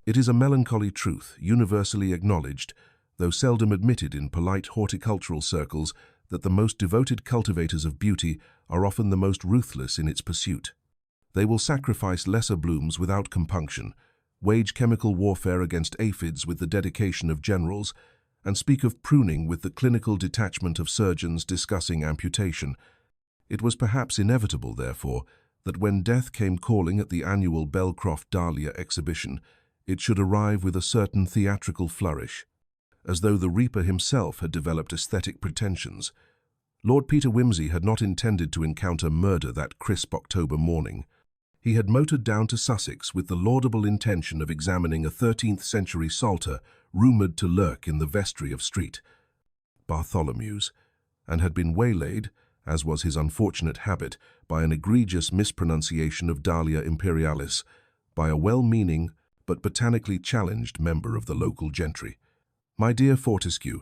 It is a melancholy truth, universally acknowledged, though seldom admitted in polite horticultural circles, that the most devoted cultivators of beauty are often the most ruthless in its pursuit. They will sacrifice lesser blooms without compunction, wage chemical warfare against aphids with the dedication of generals, and speak of pruning with the clinical detachment of surgeons discussing amputation. It was perhaps inevitable, therefore, that when death came calling at the annual Belcroft Dahlia exhibition, it should arrive with a certain theatrical flourish, as though the reaper himself had developed aesthetic pretensions. Lord Peter Wimsey had not intended to encounter murder that crisp October morning. He had motored down to Sussex with the laudable intention of examining a 13th-century psalter rumoured to lurk in the vestry of St. Bartholomew's, and had been waylaid, as was his unfortunate habit, by an egregious mispronunciation of Dahlia imperialis, by a well-meaning but botanically challenged member of the local gentry. "My dear Fortescue,"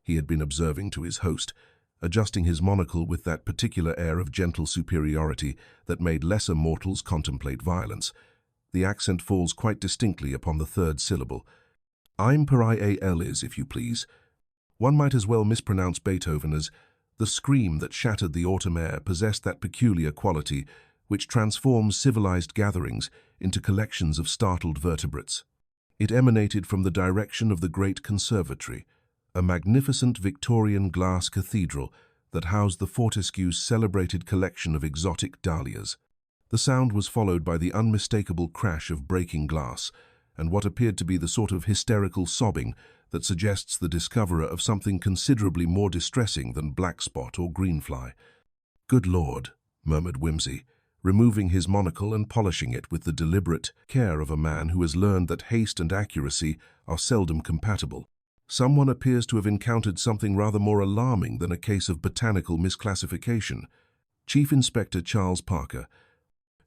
he had been observing to his host, adjusting his monocle with that particular air of gentle superiority that made lesser mortals contemplate violence. The accent falls quite distinctly upon the third syllable. "I'm per ial is, if you please. One might as well mispronounce Beethoven as the scream that shattered the autumn air possessed that peculiar quality which transforms civilized gatherings into collections of startled vertebrates. It emanated from the direction of the great conservatory, a magnificent Victorian glass cathedral that housed the Fortescue's celebrated collection of exotic dahlias. The sound was followed by the unmistakable crash of breaking glass, and what appeared to be the sort of hysterical sobbing that suggests the discoverer of something considerably more distressing than black spot or greenfly. "Good Lord," murmured Wimsey, removing his monocle and polishing it with the deliberate care of a man who has learned that haste and accuracy are seldom compatible. "Someone appears to have encountered something rather more alarming than a case of botanical misclassification." Chief Inspector Charles Parker,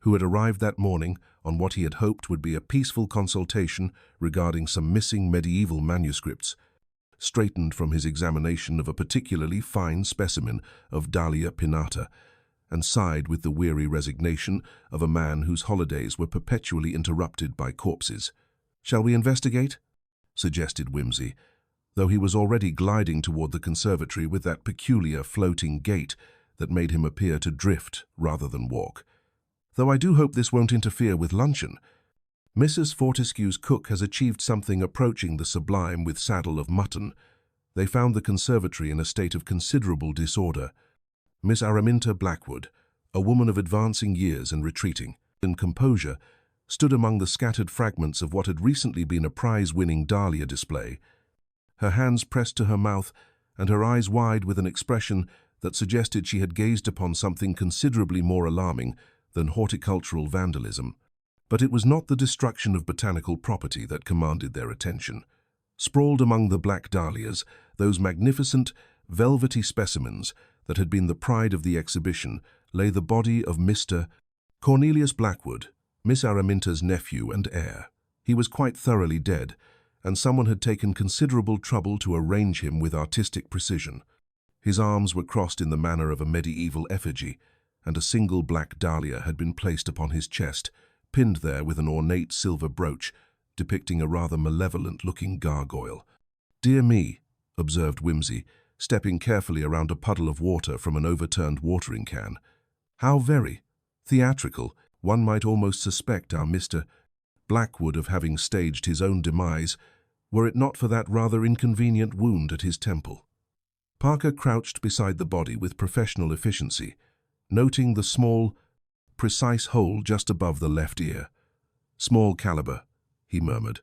who had arrived that morning on what he had hoped would be a peaceful consultation regarding some missing medieval manuscripts, straightened from his examination of a particularly fine specimen of Dahlia pinnata, and sighed with the weary resignation of a man whose holidays were perpetually interrupted by corpses. "Shall we investigate?" suggested Wimsey, though he was already gliding toward the conservatory with that peculiar floating gait that made him appear to drift rather than walk. "Though I do hope this won't interfere with luncheon. Mrs. Fortescue's cook has achieved something approaching the sublime with saddle of mutton." They found the conservatory in a state of considerable disorder. Miss Araminta Blackwood, a woman of advancing years and retreating in composure, stood among the scattered fragments of what had recently been a prize-winning dahlia display, her hands pressed to her mouth and her eyes wide with an expression that suggested she had gazed upon something considerably more alarming than horticultural vandalism. But it was not the destruction of botanical property that commanded their attention. Sprawled among the black dahlias, those magnificent, velvety specimens that had been the pride of the exhibition, lay the body of Mr. Cornelius Blackwood, Miss Araminta's nephew and heir. He was quite thoroughly dead, and someone had taken considerable trouble to arrange him with artistic precision. His arms were crossed in the manner of a medieval effigy, and a single black dahlia had been placed upon his chest, pinned there with an ornate silver brooch, depicting a rather malevolent-looking gargoyle. "Dear me," observed Wimsey, stepping carefully around a puddle of water from an overturned watering can. "How very theatrical. One might almost suspect our Mr. Blackwood of having staged his own demise, were it not for that rather inconvenient wound at his temple." Parker crouched beside the body with professional efficiency, noting the small, precise hole just above the left ear. "Small caliber," he murmured.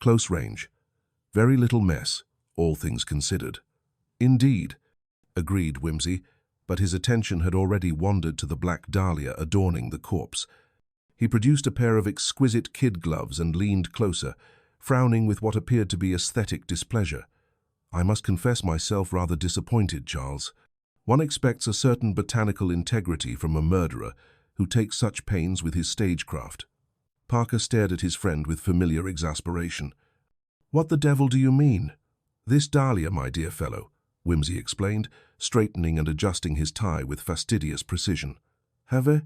"Close range. Very little mess, all things considered." "Indeed," agreed Wimsey, but his attention had already wandered to the black dahlia adorning the corpse. He produced a pair of exquisite kid gloves and leaned closer, frowning with what appeared to be aesthetic displeasure. "I must confess myself rather disappointed, Charles. One expects a certain botanical integrity from a murderer who takes such pains with his stagecraft." Parker stared at his friend with familiar exasperation. "What the devil do you mean?" "This dahlia, my dear fellow," Wimsey explained, straightening and adjusting his tie with fastidious precision. "Have?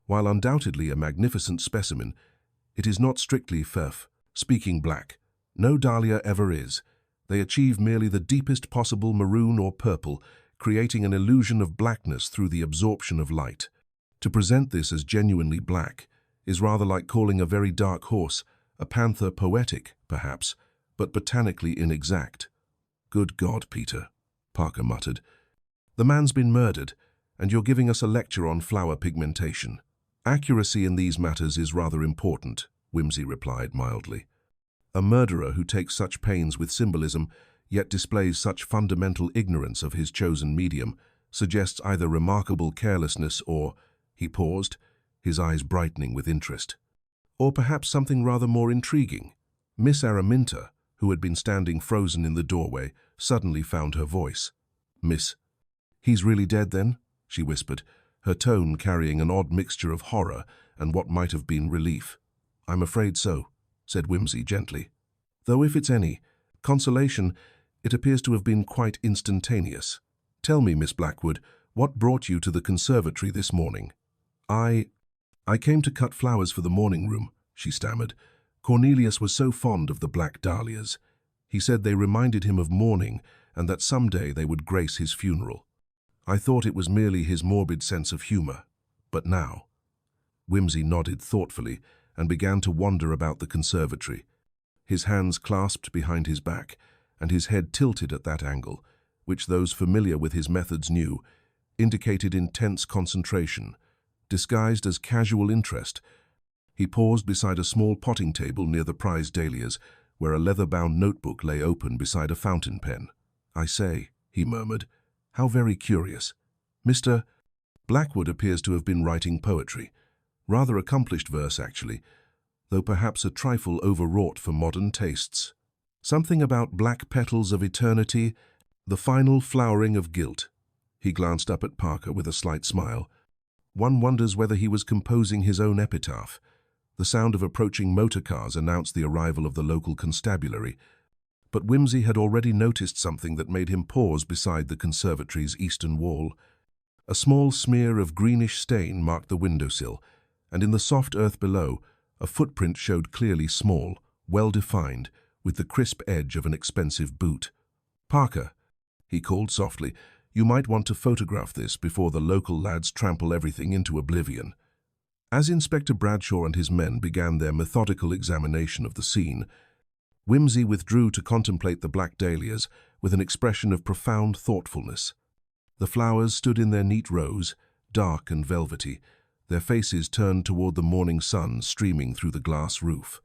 While undoubtedly a magnificent specimen, it is not strictly ferf, Speaking black. No dahlia ever is. They achieve merely the deepest possible maroon or purple, creating an illusion of blackness through the absorption of light. To present this as genuinely black is rather like calling a very dark horse a panther poetic, perhaps, but botanically inexact. Good God, Peter, Parker muttered. The man's been murdered, and you're giving us a lecture on flower pigmentation. Accuracy in these matters is rather important, Whimsy replied mildly. A murderer who takes such pains with symbolism, yet displays such fundamental ignorance of his chosen medium, suggests either remarkable carelessness or, he paused, his eyes brightening with interest, or perhaps something rather more intriguing. Miss Araminta, who had been standing frozen in the doorway, suddenly found her voice. Miss, he's really dead then? She whispered, her tone carrying an odd mixture of horror and what might have been relief. I'm afraid so, said Whimsy gently. Though if it's any consolation, it appears to have been quite instantaneous. Tell me, Miss Blackwood, what brought you to the conservatory this morning? I came to cut flowers for the morning room, she stammered. Cornelius was so fond of the black dahlias. He said they reminded him of morning and that someday they would grace his funeral. I thought it was merely his morbid sense of humor. But now... Whimsy nodded thoughtfully and began to wander about the conservatory, his hands clasped behind his back and his head tilted at that angle, which those familiar with his methods knew, indicated intense concentration, disguised as casual interest. He paused beside a small potting table near the prized dahlias, where a leather-bound notebook lay open beside a fountain pen. I say, he murmured, how very curious. Mr. Blackwood appears to have been writing poetry. Rather accomplished verse, actually, though perhaps a trifle overwrought for modern tastes. Something about black petals of eternity, the final flowering of guilt. He glanced up at Parker with a slight smile. One wonders whether he was composing his own epitaph. The sound of approaching motor cars announced the arrival of the local constabulary, but Whimsy had already noticed something that made him pause beside the conservatory's eastern wall. A small smear of greenish stain marked the windowsill, and in the soft earth below, a footprint showed clearly small, well-defined, with the crisp edge of an expensive boot. Parker, he called softly, you might want to photograph this before the local lads trample everything into oblivion. As Inspector Bradshaw and his men began their methodical examination of the scene, Whimsy withdrew to contemplate the black dahlias with an expression of profound thoughtfulness. The flowers stood in their neat rows, dark and velvety, their faces turned toward the morning sun streaming through the glass roof.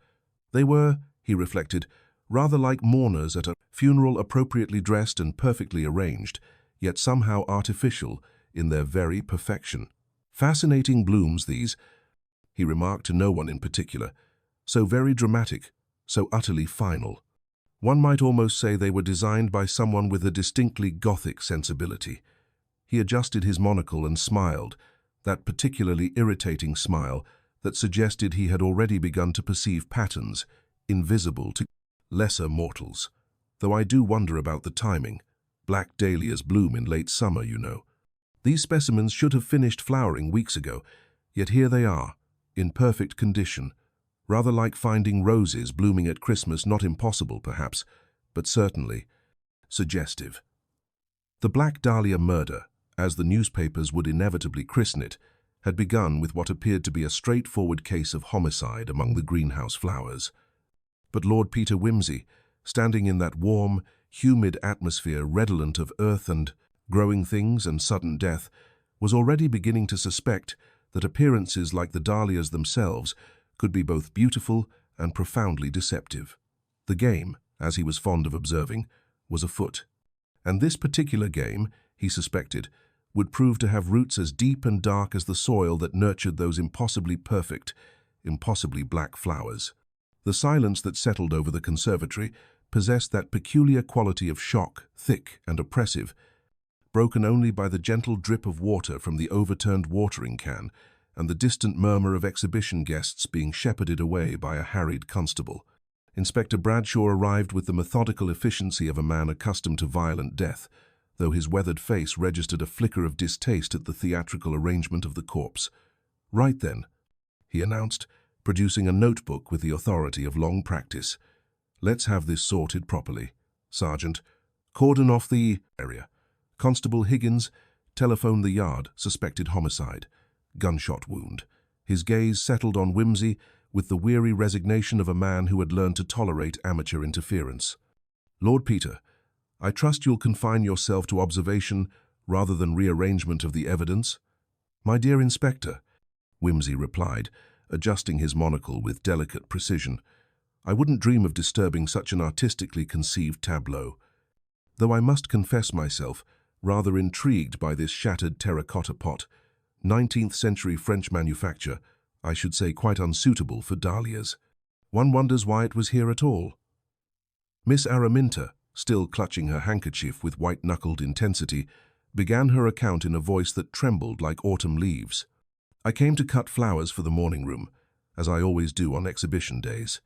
They were, he reflected, rather like mourners at a funeral, appropriately dressed and perfectly arranged, yet somehow artificial in their very perfection. Fascinating blooms, these, he remarked to no one in particular, so very dramatic, so utterly final. One might almost say they were designed by someone with a distinctly Gothic sensibility. He adjusted his monocle and smiled, that particularly irritating smile that suggested he had already begun to perceive patterns, invisible to lesser mortals. Though I do wonder about the timing. Black dahlias bloom in late summer, you know. These specimens should have finished flowering weeks ago, yet here they are, in perfect condition, rather like finding roses blooming at Christmas. Not impossible, perhaps, but certainly suggestive. The Black Dahlia Murder, as the newspapers would inevitably christen it, had begun with what appeared to be a straightforward case of homicide among the greenhouse flowers. But Lord Peter Whimsy, standing in that warm, humid atmosphere redolent of earth and growing things and sudden death, was already beginning to suspect that appearances like the dahlias themselves could be both beautiful and profoundly deceptive. The game, as he was fond of observing, was afoot. And this particular game, he suspected, would prove to have roots as deep and dark as the soil that nurtured those impossibly perfect, impossibly black flowers. The silence that settled over the conservatory possessed that peculiar quality of shock, thick and oppressive, broken only by the gentle drip of water from the overturned watering can and the distant murmur of exhibition guests being shepherded away by a harried constable. Inspector Bradshaw arrived with the methodical efficiency of a man accustomed to violent death, though his weathered face registered a flicker of distaste at the theatrical arrangement of the corpse. Right then, he announced, producing a notebook with the authority of long practice. "Let's have this sorted properly. Sergeant, cordon off the area. Constable Higgins, telephone the yard, suspected homicide. Gunshot wound." His gaze settled on Whimsy with the weary resignation of a man who had learned to tolerate amateur interference. "Lord Peter, I trust you'll confine yourself to observation rather than rearrangement of the evidence." "My dear Inspector," Whimsy replied, adjusting his monocle with delicate precision, "I wouldn't dream of disturbing such an artistically conceived tableau. Though I must confess myself rather intrigued by this shattered terracotta pot, 19th century French manufacture, I should say quite unsuitable for dahlias. One wonders why it was here at all." Miss Araminta, still clutching her handkerchief with white-knuckled intensity, began her account in a voice that trembled like autumn leaves. "I came to cut flowers for the morning room, as I always do on exhibition days.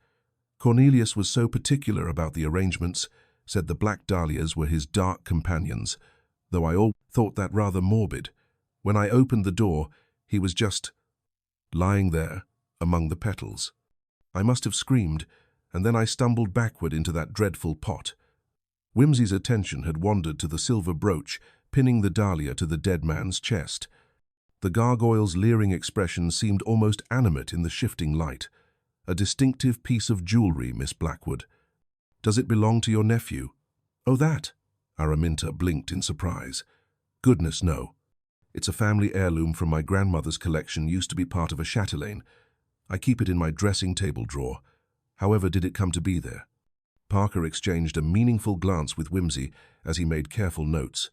Cornelius was so particular about the arrangements, said the black dahlias were his dark companions, though I all thought that rather morbid. When I opened the door, he was just lying there among the petals. I must have screamed, and then I stumbled backward into that dreadful pot." Whimsy's attention had wandered to the silver brooch pinning the dahlia to the dead man's chest. The gargoyle's leering expression seemed almost animate in the shifting light. "A distinctive piece of jewelry, Miss Blackwood. Does it belong to your nephew?" "Oh, that?" Araminta blinked in surprise. "Goodness, no. It's a family heirloom from my grandmother's collection, used to be part of a chatelaine. I keep it in my dressing table drawer. However did it come to be there?" Parker exchanged a meaningful glance with Whimsy as he made careful notes.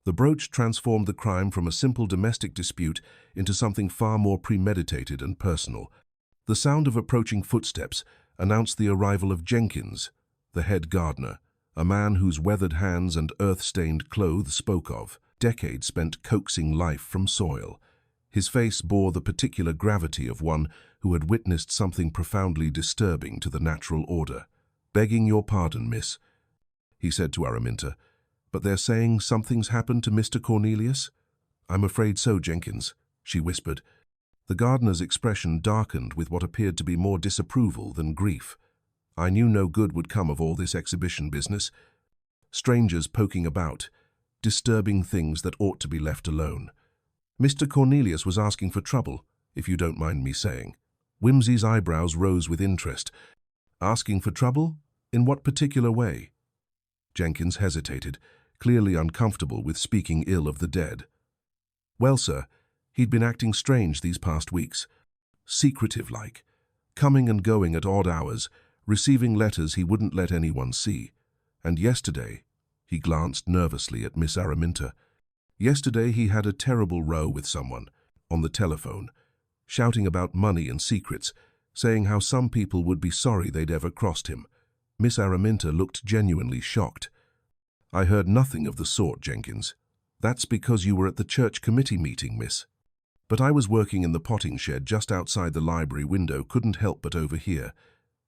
The brooch transformed the crime from a simple domestic dispute into something far more premeditated and personal. The sound of approaching footsteps announced the arrival of Jenkins, the head gardener, a man whose weathered hands and earth-stained clothes spoke of decades spent coaxing life from soil. His face bore the particular gravity of one who had witnessed something profoundly disturbing to the natural order. "Begging your pardon, miss," he said to Araminta, "but they're saying something's happened to Mr. Cornelius?" "I'm afraid so, Jenkins," she whispered. The gardener's expression darkened with what appeared to be more disapproval than grief. "I knew no good would come of all this exhibition business. Strangers poking about, disturbing things that ought to be left alone. Mr. Cornelius was asking for trouble, if you don't mind me saying." Whimsy's eyebrows rose with interest. "Asking for trouble? In what particular way?" Jenkins hesitated, clearly uncomfortable with speaking ill of the dead. "Well, sir, he'd been acting strange these past weeks. Secretive-like, coming and going at odd hours, receiving letters he wouldn't let anyone see. And yesterday," he glanced nervously at Miss Araminta, "yesterday he had a terrible row with someone, on the telephone, shouting about money and secrets, saying how some people would be sorry they'd ever crossed him." Miss Araminta looked genuinely shocked. "I heard nothing of the sort, Jenkins. That's because you were at the church committee meeting, miss. But I was working in the potting shed just outside the library window, couldn't help but overhear.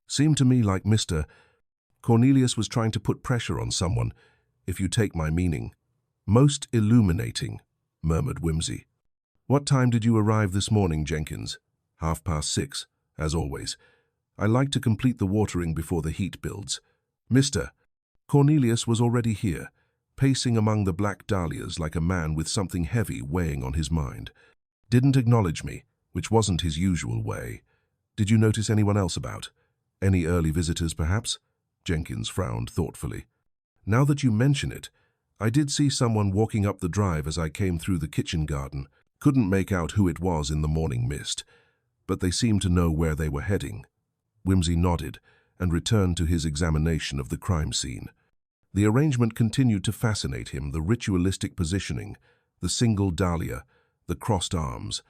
Seemed to me like Mr. Cornelius was trying to put pressure on someone, if you take my meaning." "Most illuminating," murmured Whimsy. "What time did you arrive this morning, Jenkins?" "6:30, as always. I like to complete the watering before the heat builds." "Mr. Cornelius was already here, pacing among the black dahlias like a man with something heavy weighing on his mind. Didn't acknowledge me, which wasn't his usual way. Did you notice anyone else about? Any early visitors, perhaps?" Jenkins frowned thoughtfully. "Now that you mention it, I did see someone walking up the drive as I came through the kitchen garden. Couldn't make out who it was in the morning mist, but they seemed to know where they were heading." Whimsy nodded and returned to his examination of the crime scene. The arrangement continued to fascinate him, the ritualistic positioning, the single dahlia, the crossed arms.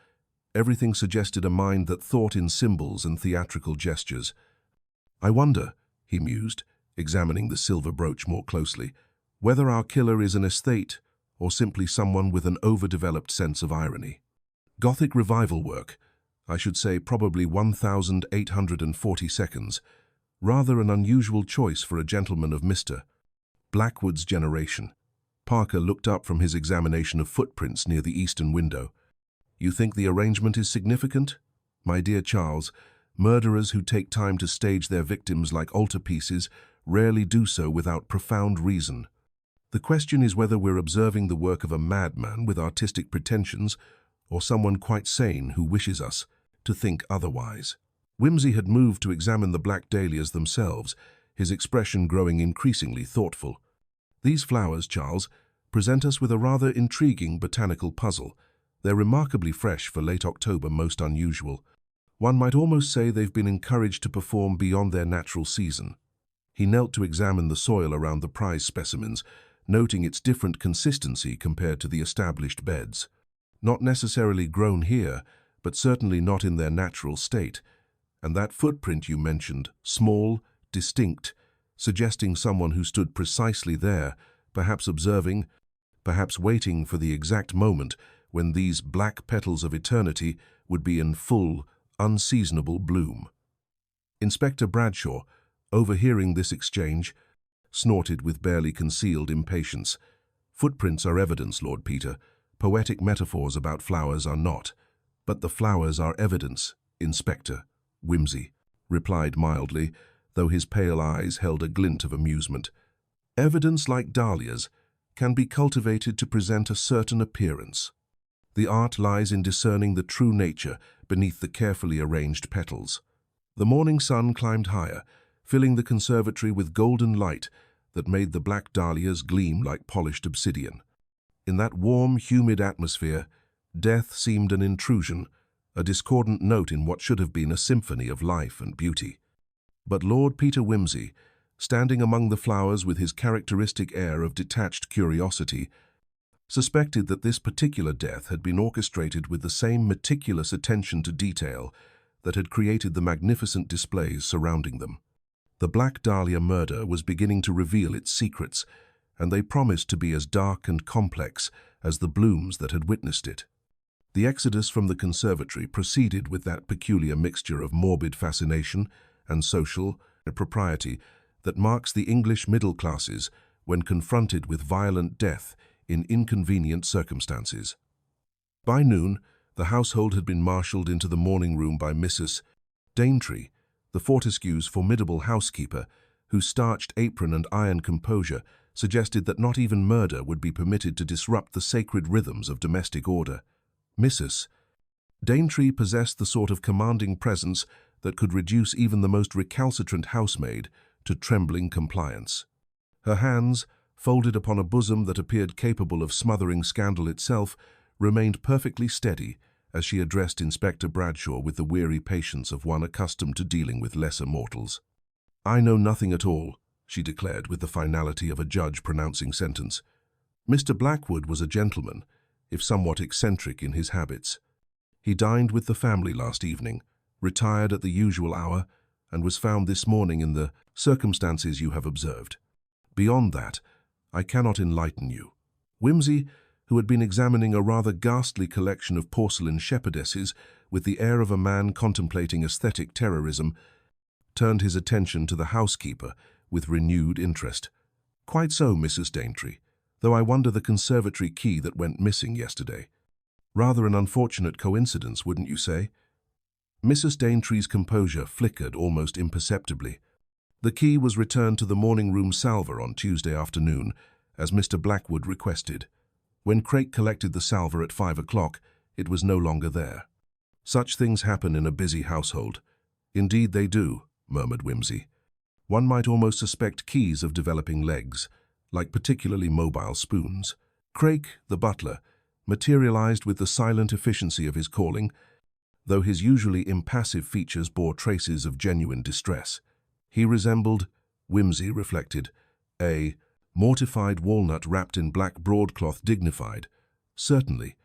Everything suggested a mind that thought in symbols and theatrical gestures. "I wonder," he mused, examining the silver brooch more closely, "whether our killer is an aesthete or simply someone with an overdeveloped sense of irony. Gothic revival work, I should say probably 1,840 seconds, rather an unusual choice for a gentleman of Mr. Blackwood's generation." Parker looked up from his examination of footprints near the eastern window. "You think the arrangement is significant?" "My dear Charles, Murderers who take time to stage their victims like altarpieces rarely do so without profound reason. The question is whether we're observing the work of a madman with artistic pretensions or someone quite sane who wishes us to think otherwise. Whimsy had moved to examine the Black Dahlias themselves, his expression growing increasingly thoughtful. These flowers, Charles, present us with a rather intriguing botanical puzzle. They're remarkably fresh for late October, most unusual. One might almost say they've been encouraged to perform beyond their natural season. He knelt to examine the soil around the prize specimens, noting its different consistency compared to the established beds. Not necessarily grown here, but certainly not in their natural state. And that footprint you mentioned, small, distinct, suggesting someone who stood precisely there, perhaps observing, perhaps waiting for the exact moment when these black petals of eternity would be in full, unseasonable bloom. Inspector Bradshaw, overhearing this exchange, snorted with barely concealed impatience. Footprints are evidence, Lord Peter. Poetic metaphors about flowers are not. But the flowers are evidence, Inspector. Whimsy replied mildly, though his pale eyes held a glint of amusement. Evidence like dahlias can be cultivated to present a certain appearance. The art lies in discerning the true nature beneath the carefully arranged petals. The morning sun climbed higher, filling the conservatory with golden light that made the black dahlias gleam like polished obsidian. In that warm, humid atmosphere, death seemed an intrusion, a discordant note in what should have been a symphony of life and beauty. But Lord Peter Whimsy, standing among the flowers with his characteristic air of detached curiosity, suspected that this particular death had been orchestrated with the same meticulous attention to detail that had created the magnificent displays surrounding them. The Black Dahlia Murder was beginning to reveal its secrets, and they promised to be as dark and complex as the blooms that had witnessed it. The exodus from the conservatory proceeded with that peculiar mixture of morbid fascination and social propriety that marks the English middle classes when confronted with violent death in inconvenient circumstances. By noon, the household had been marshalled into the morning room by Mrs. Daintree, the Fortescue's formidable housekeeper, whose starched apron and iron composure suggested that not even murder would be permitted to disrupt the sacred rhythms of domestic order. Mrs. Daintree possessed the sort of commanding presence that could reduce even the most recalcitrant housemaid to trembling compliance. Her hands, folded upon a bosom that appeared capable of smothering scandal itself, remained perfectly steady as she addressed Inspector Bradshaw with the weary patience of one accustomed to dealing with lesser mortals. "I know nothing at all," she declared with the finality of a judge pronouncing sentence. "Mr. Blackwood was a gentleman, if somewhat eccentric in his habits. He dined with the family last evening, retired at the usual hour, and was found this morning in the circumstances you have observed. Beyond that, I cannot enlighten you." Whimsy, who had been examining a rather ghastly collection of porcelain shepherdesses with the air of a man contemplating aesthetic terrorism, turned his attention to the housekeeper with renewed interest. "Quite so, Mrs. Daintree, though I wonder the conservatory key that went missing yesterday. Rather an unfortunate coincidence, wouldn't you say?" Mrs. Daintree's composure flickered almost imperceptibly. The key was returned to the morning room salver on Tuesday afternoon, as Mr. Blackwood requested. When Craik collected the salver at 5 o'clock, it was no longer there. "Such things happen in a busy household." "Indeed they do," murmured Whimsy. "One might almost suspect keys of developing legs, like particularly mobile spoons." Craik, the butler, materialized with the silent efficiency of his calling, though his usually impassive features bore traces of genuine distress. He resembled, Whimsy reflected, a mortified walnut wrapped in black broadcloth, dignified, certainly,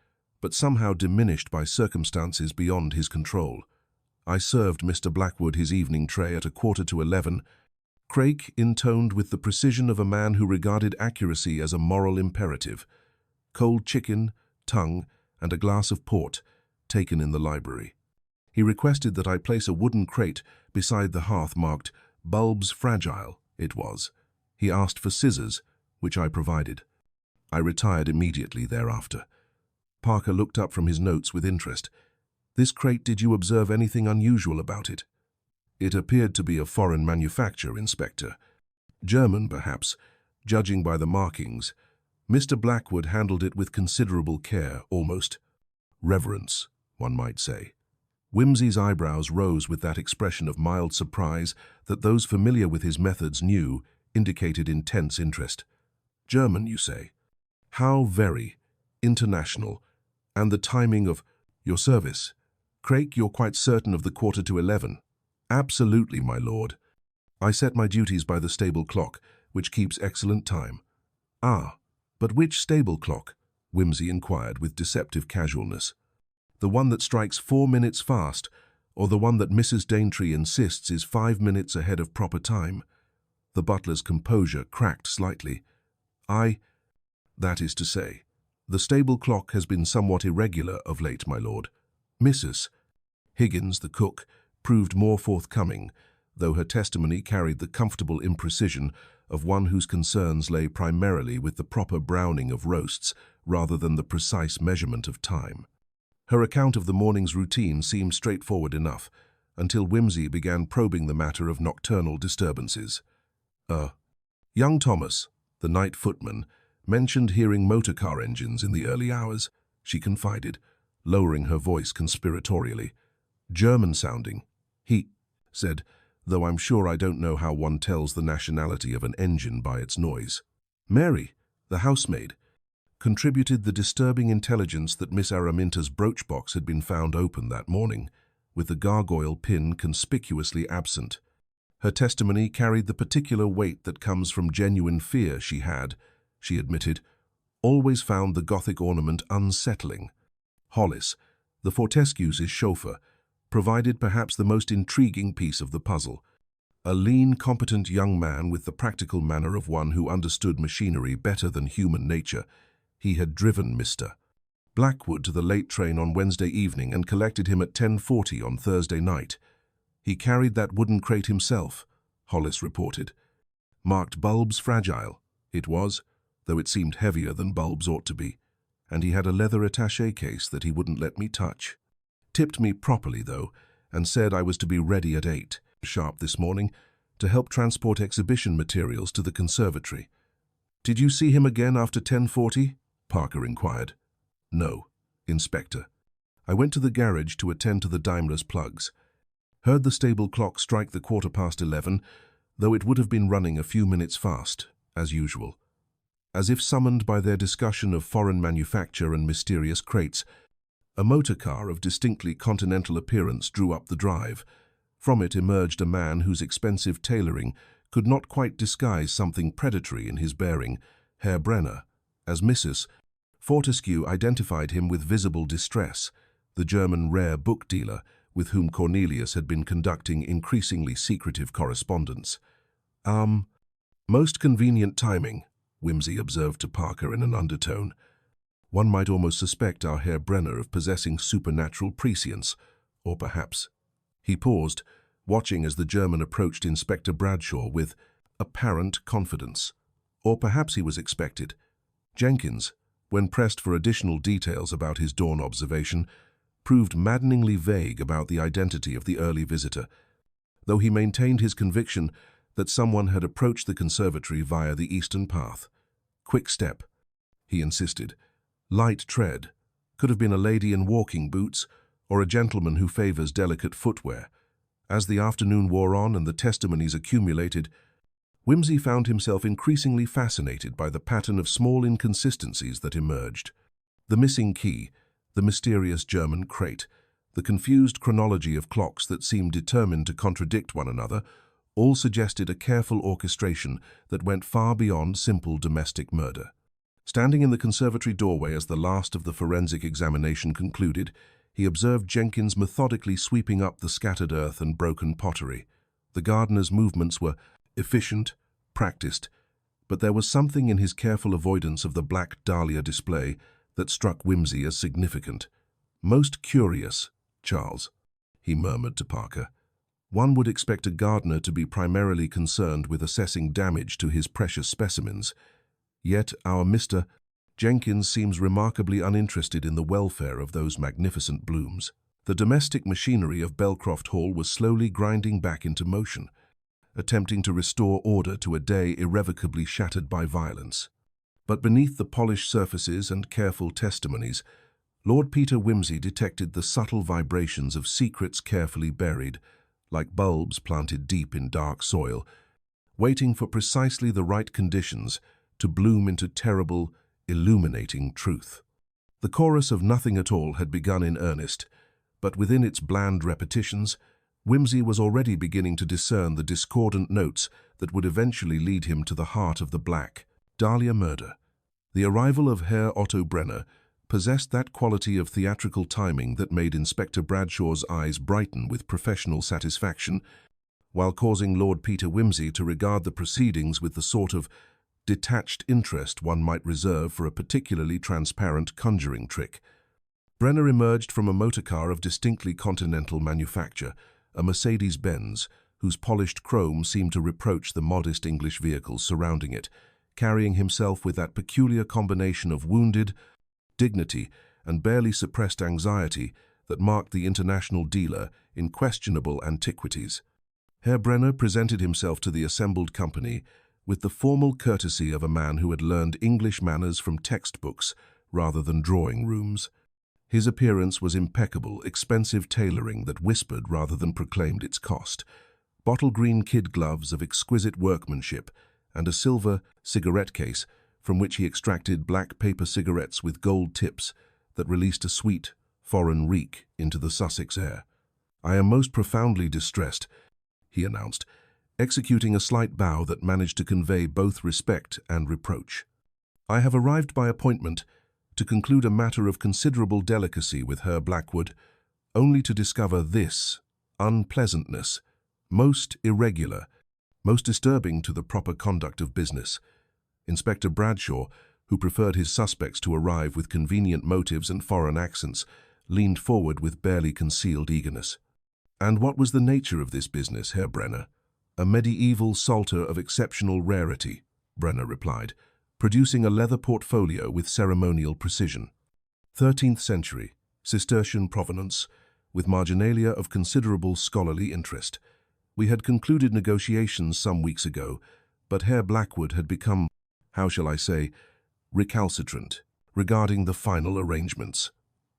but somehow diminished by circumstances beyond his control. "I served Mr. Blackwood his evening tray at 11:15. Craik intoned with the precision of a man who regarded accuracy as a moral imperative. "Cold chicken, tongue, and a glass of port, taken in the library." He requested that I place a wooden crate beside the hearth marked "Bulbs Fragile," it was. He asked for scissors, which I provided. I retired immediately thereafter. Parker looked up from his notes with interest. "This crate, did you observe anything unusual about it?" It appeared to be of foreign manufacture, Inspector. German, perhaps, judging by the markings. Mr. Blackwood handled it with considerable care, almost reverence, one might say. Whimsy's eyebrows rose with that expression of mild surprise that those familiar with his methods knew indicated intense interest. German, you say? How very international. And the timing of your service? Craik, you're quite certain of the 11:15? Absolutely, my lord. I set my duties by the stable clock, which keeps excellent time. Ah, but which stable clock? Whimsy inquired with deceptive casualness. The one that strikes 4 minutes fast, or the one that Mrs. Daintree insists is 5 minutes ahead of proper time? The butler's composure cracked slightly. That is to say, the stable clock has been somewhat irregular of late, my lord. Mrs. Higgins, the cook, proved more forthcoming, though her testimony carried the comfortable imprecision of one whose concerns lay primarily with the proper browning of roasts rather than the precise measurement of time. Her account of the morning's routine seemed straightforward enough, until Whimsy began probing the matter of nocturnal disturbances. Young Thomas, the night footman, mentioned hearing motor-car engines in the early hours, she confided, lowering her voice conspiratorially. German-sounding. He said, though I'm sure I don't know how one tells the nationality of an engine by its noise. Mary, the housemaid, contributed the disturbing intelligence that Miss Araminta's brooch box had been found open that morning, with the gargoyle pin conspicuously absent. Her testimony carried the particular weight that comes from genuine fear she had, she admitted, always found the Gothic ornament unsettling. Hollis, the Fortescues' chauffeur, provided perhaps the most intriguing piece of the puzzle. A lean, competent young man with the practical manner of one who understood machinery better than human nature, he had driven Mr. Blackwood to the late train on Wednesday evening and collected him at 10:40 on Thursday night. He carried that wooden crate himself, Hollis reported. Marked bulbs fragile, it was, though it seemed heavier than bulbs ought to be, and he had a leather attaché case that he wouldn't let me touch. Tipped me properly, though, and said I was to be ready at 8 sharp this morning to help transport exhibition materials to the conservatory. Did you see him again after 10:40? Parker inquired. No, Inspector. I went to the garage to attend to the Daimler's plugs. Heard the stable clock strike the 11:15, though it would have been running a few minutes fast, as usual. As if summoned by their discussion of foreign manufacture and mysterious crates, a motor car of distinctly continental appearance drew up the drive. From it emerged a man whose expensive tailoring could not quite disguise something predatory in his bearing, Herr Brenner. As Mrs. Fortescue identified him with visible distress, the German rare book dealer with whom Cornelius had been conducting increasingly secretive correspondence. Most convenient timing, Whimsy observed to Parker in an undertone. One might almost suspect our Herr Brenner of possessing supernatural prescience, or perhaps. He paused, watching as the German approached Inspector Bradshaw with apparent confidence. Or perhaps he was expected. Jenkins, when pressed for additional details about his dawn observation, proved maddeningly vague about the identity of the early visitor, though he maintained his conviction that someone had approached the conservatory via the eastern path. Quick step, he insisted. Light tread. Could have been a lady in walking boots or a gentleman who favors delicate footwear. As the afternoon wore on and the testimonies accumulated, Whimsy found himself increasingly fascinated by the pattern of small inconsistencies that emerged. The missing key, the mysterious German crate, the confused chronology of clocks that seemed determined to contradict one another, all suggested a careful orchestration that went far beyond simple domestic murder. Standing in the conservatory doorway as the last of the forensic examination concluded, he observed Jenkins methodically sweeping up the scattered earth and broken pottery. The gardener's movements were efficient, practiced, but there was something in his careful avoidance of the Black Dahlia display that struck Whimsy as significant. Most curious, Charles, he murmured to Parker. One would expect a gardener to be primarily concerned with assessing damage to his precious specimens, yet our Mr. Jenkins seems remarkably uninterested in the welfare of those magnificent blooms. The domestic machinery of Belcroft Hall was slowly grinding back into motion, attempting to restore order to a day irrevocably shattered by violence. But beneath the polished surfaces and careful testimonies, Lord Peter Wimsey detected the subtle vibrations of secrets carefully buried, like bulbs planted deep in dark soil, waiting for precisely the right conditions to bloom into terrible, illuminating truth. The chorus of nothing at all had begun in earnest, but within its bland repetitions, Wimsey was already beginning to discern the discordant notes that would eventually lead him to the heart of the Black Dahlia Murder. The arrival of Herr Otto Brenner possessed that quality of theatrical timing that made Inspector Bradshaw's eyes brighten with professional satisfaction, while causing Lord Peter Wimsey to regard the proceedings with the sort of detached interest one might reserve for a particularly transparent conjuring trick. Brenner emerged from a motor car of distinctly continental manufacture, a Mercedes-Benz, whose polished chrome seemed to reproach the modest English vehicles surrounding it, carrying himself with that peculiar combination of wounded dignity and barely suppressed anxiety that marked the international dealer in questionable antiquities. Herr Brenner presented himself to the assembled company with the formal courtesy of a man who had learned English manners from textbooks rather than drawing rooms. His appearance was impeccable, expensive tailoring that whispered rather than proclaimed its cost, bottle-green kid gloves of exquisite workmanship, and a silver cigarette case from which he extracted black paper cigarettes with gold tips that released a sweet, foreign reek into the Sussex air. "I am most profoundly distressed," he announced, executing a slight bow that managed to convey both respect and reproach. "I have arrived by appointment to conclude a matter of considerable delicacy with Herr Blackwood, only to discover this unpleasantness, most irregular, most disturbing to the proper conduct of business." Inspector Bradshaw, who preferred his suspects to arrive with convenient motives and foreign accents, leaned forward with barely concealed eagerness. "And what was the nature of this business, Herr Brenner?" "A medieval psalter of exceptional rarity," Brenner replied, producing a leather portfolio with ceremonial precision. 13th century, Cistercian provenance, with marginalia of considerable scholarly interest. We had concluded negotiations some weeks ago, but Herr Blackwood had become, how shall I say, recalcitrant regarding the final arrangements.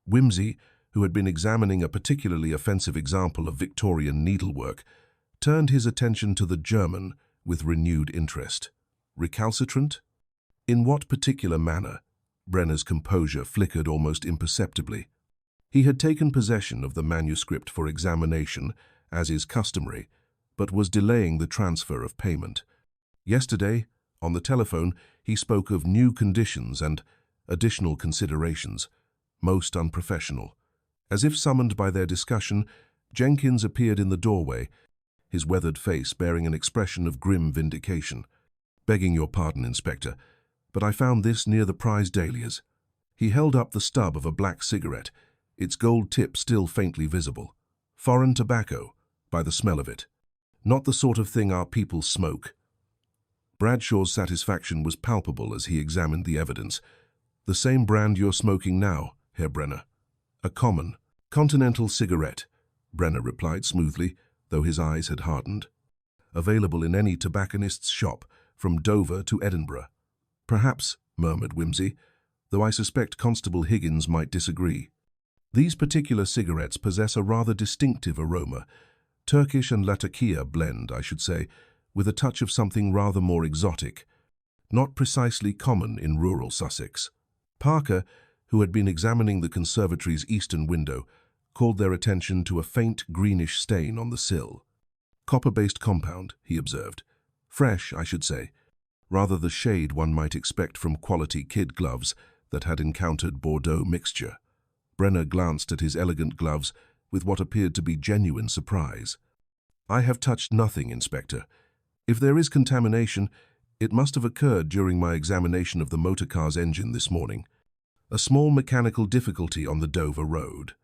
Wimsey, who had been examining a particularly offensive example of Victorian needlework, turned his attention to the German with renewed interest. Recalcitrant? In what particular manner? Brenner's composure flickered almost imperceptibly. He had taken possession of the manuscript for examination, as is customary, but was delaying the transfer of payment. Yesterday, on the telephone, he spoke of new conditions and additional considerations, most unprofessional. As if summoned by their discussion, Jenkins appeared in the doorway, his weathered face bearing an expression of grim vindication. "Begging your pardon, Inspector, but I found this near the prize dahlias." He held up the stub of a black cigarette, its gold tip still faintly visible. "Foreign tobacco, by the smell of it. Not the sort of thing our people smoke." Bradshaw's satisfaction was palpable as he examined the evidence. "The same brand you're smoking now, Herr Brenner." "A common, continental cigarette," Brenner replied smoothly, though his eyes had hardened. "Available in any tobacconist's shop, from Dover to Edinburgh." "Perhaps," murmured Wimsey, "though I suspect Constable Higgins might disagree. These particular cigarettes possess a rather distinctive aroma, Turkish and Latakia blend, I should say, with a touch of something rather more exotic, not precisely common in rural Sussex." Parker, who had been examining the conservatory's eastern window, called their attention to a faint greenish stain on the sill. "Copper-based compound," he observed. "Fresh, I should say, rather the shade one might expect from quality kid gloves that had encountered Bordeaux mixture." Brenner glanced at his elegant gloves with what appeared to be genuine surprise. "I have touched nothing, Inspector. If there is contamination, it must have occurred during my examination of the motor car's engine this morning. A small mechanical difficulty on the Dover road."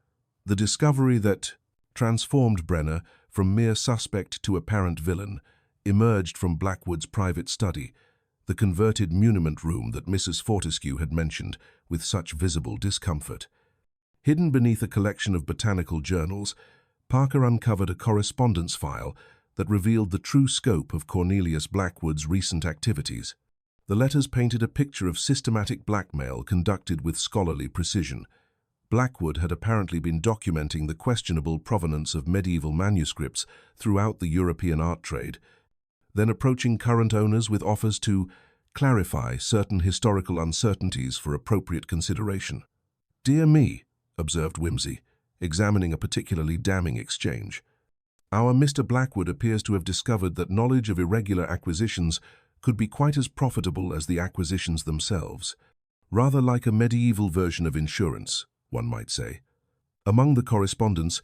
The discovery that transformed Brenner from mere suspect to apparent villain emerged from Blackwood's private study, the converted muniment room that Mrs. Fortescue had mentioned with such visible discomfort. Hidden beneath a collection of botanical journals, Parker uncovered a correspondence file that revealed the true scope of Cornelius Blackwood's recent activities. The letters painted a picture of systematic blackmail conducted with scholarly precision. Blackwood had apparently been documenting the questionable provenance of medieval manuscripts throughout the European art trade, then approaching current owners with offers to clarify certain historical uncertainties for appropriate consideration. "Dear me," observed Whimsy, examining a particularly damning exchange. "Our Mr. Blackwood appears to have discovered that knowledge of irregular acquisitions could be quite as profitable as the acquisitions themselves. Rather like a medieval version of insurance, one might say." Among the correspondence,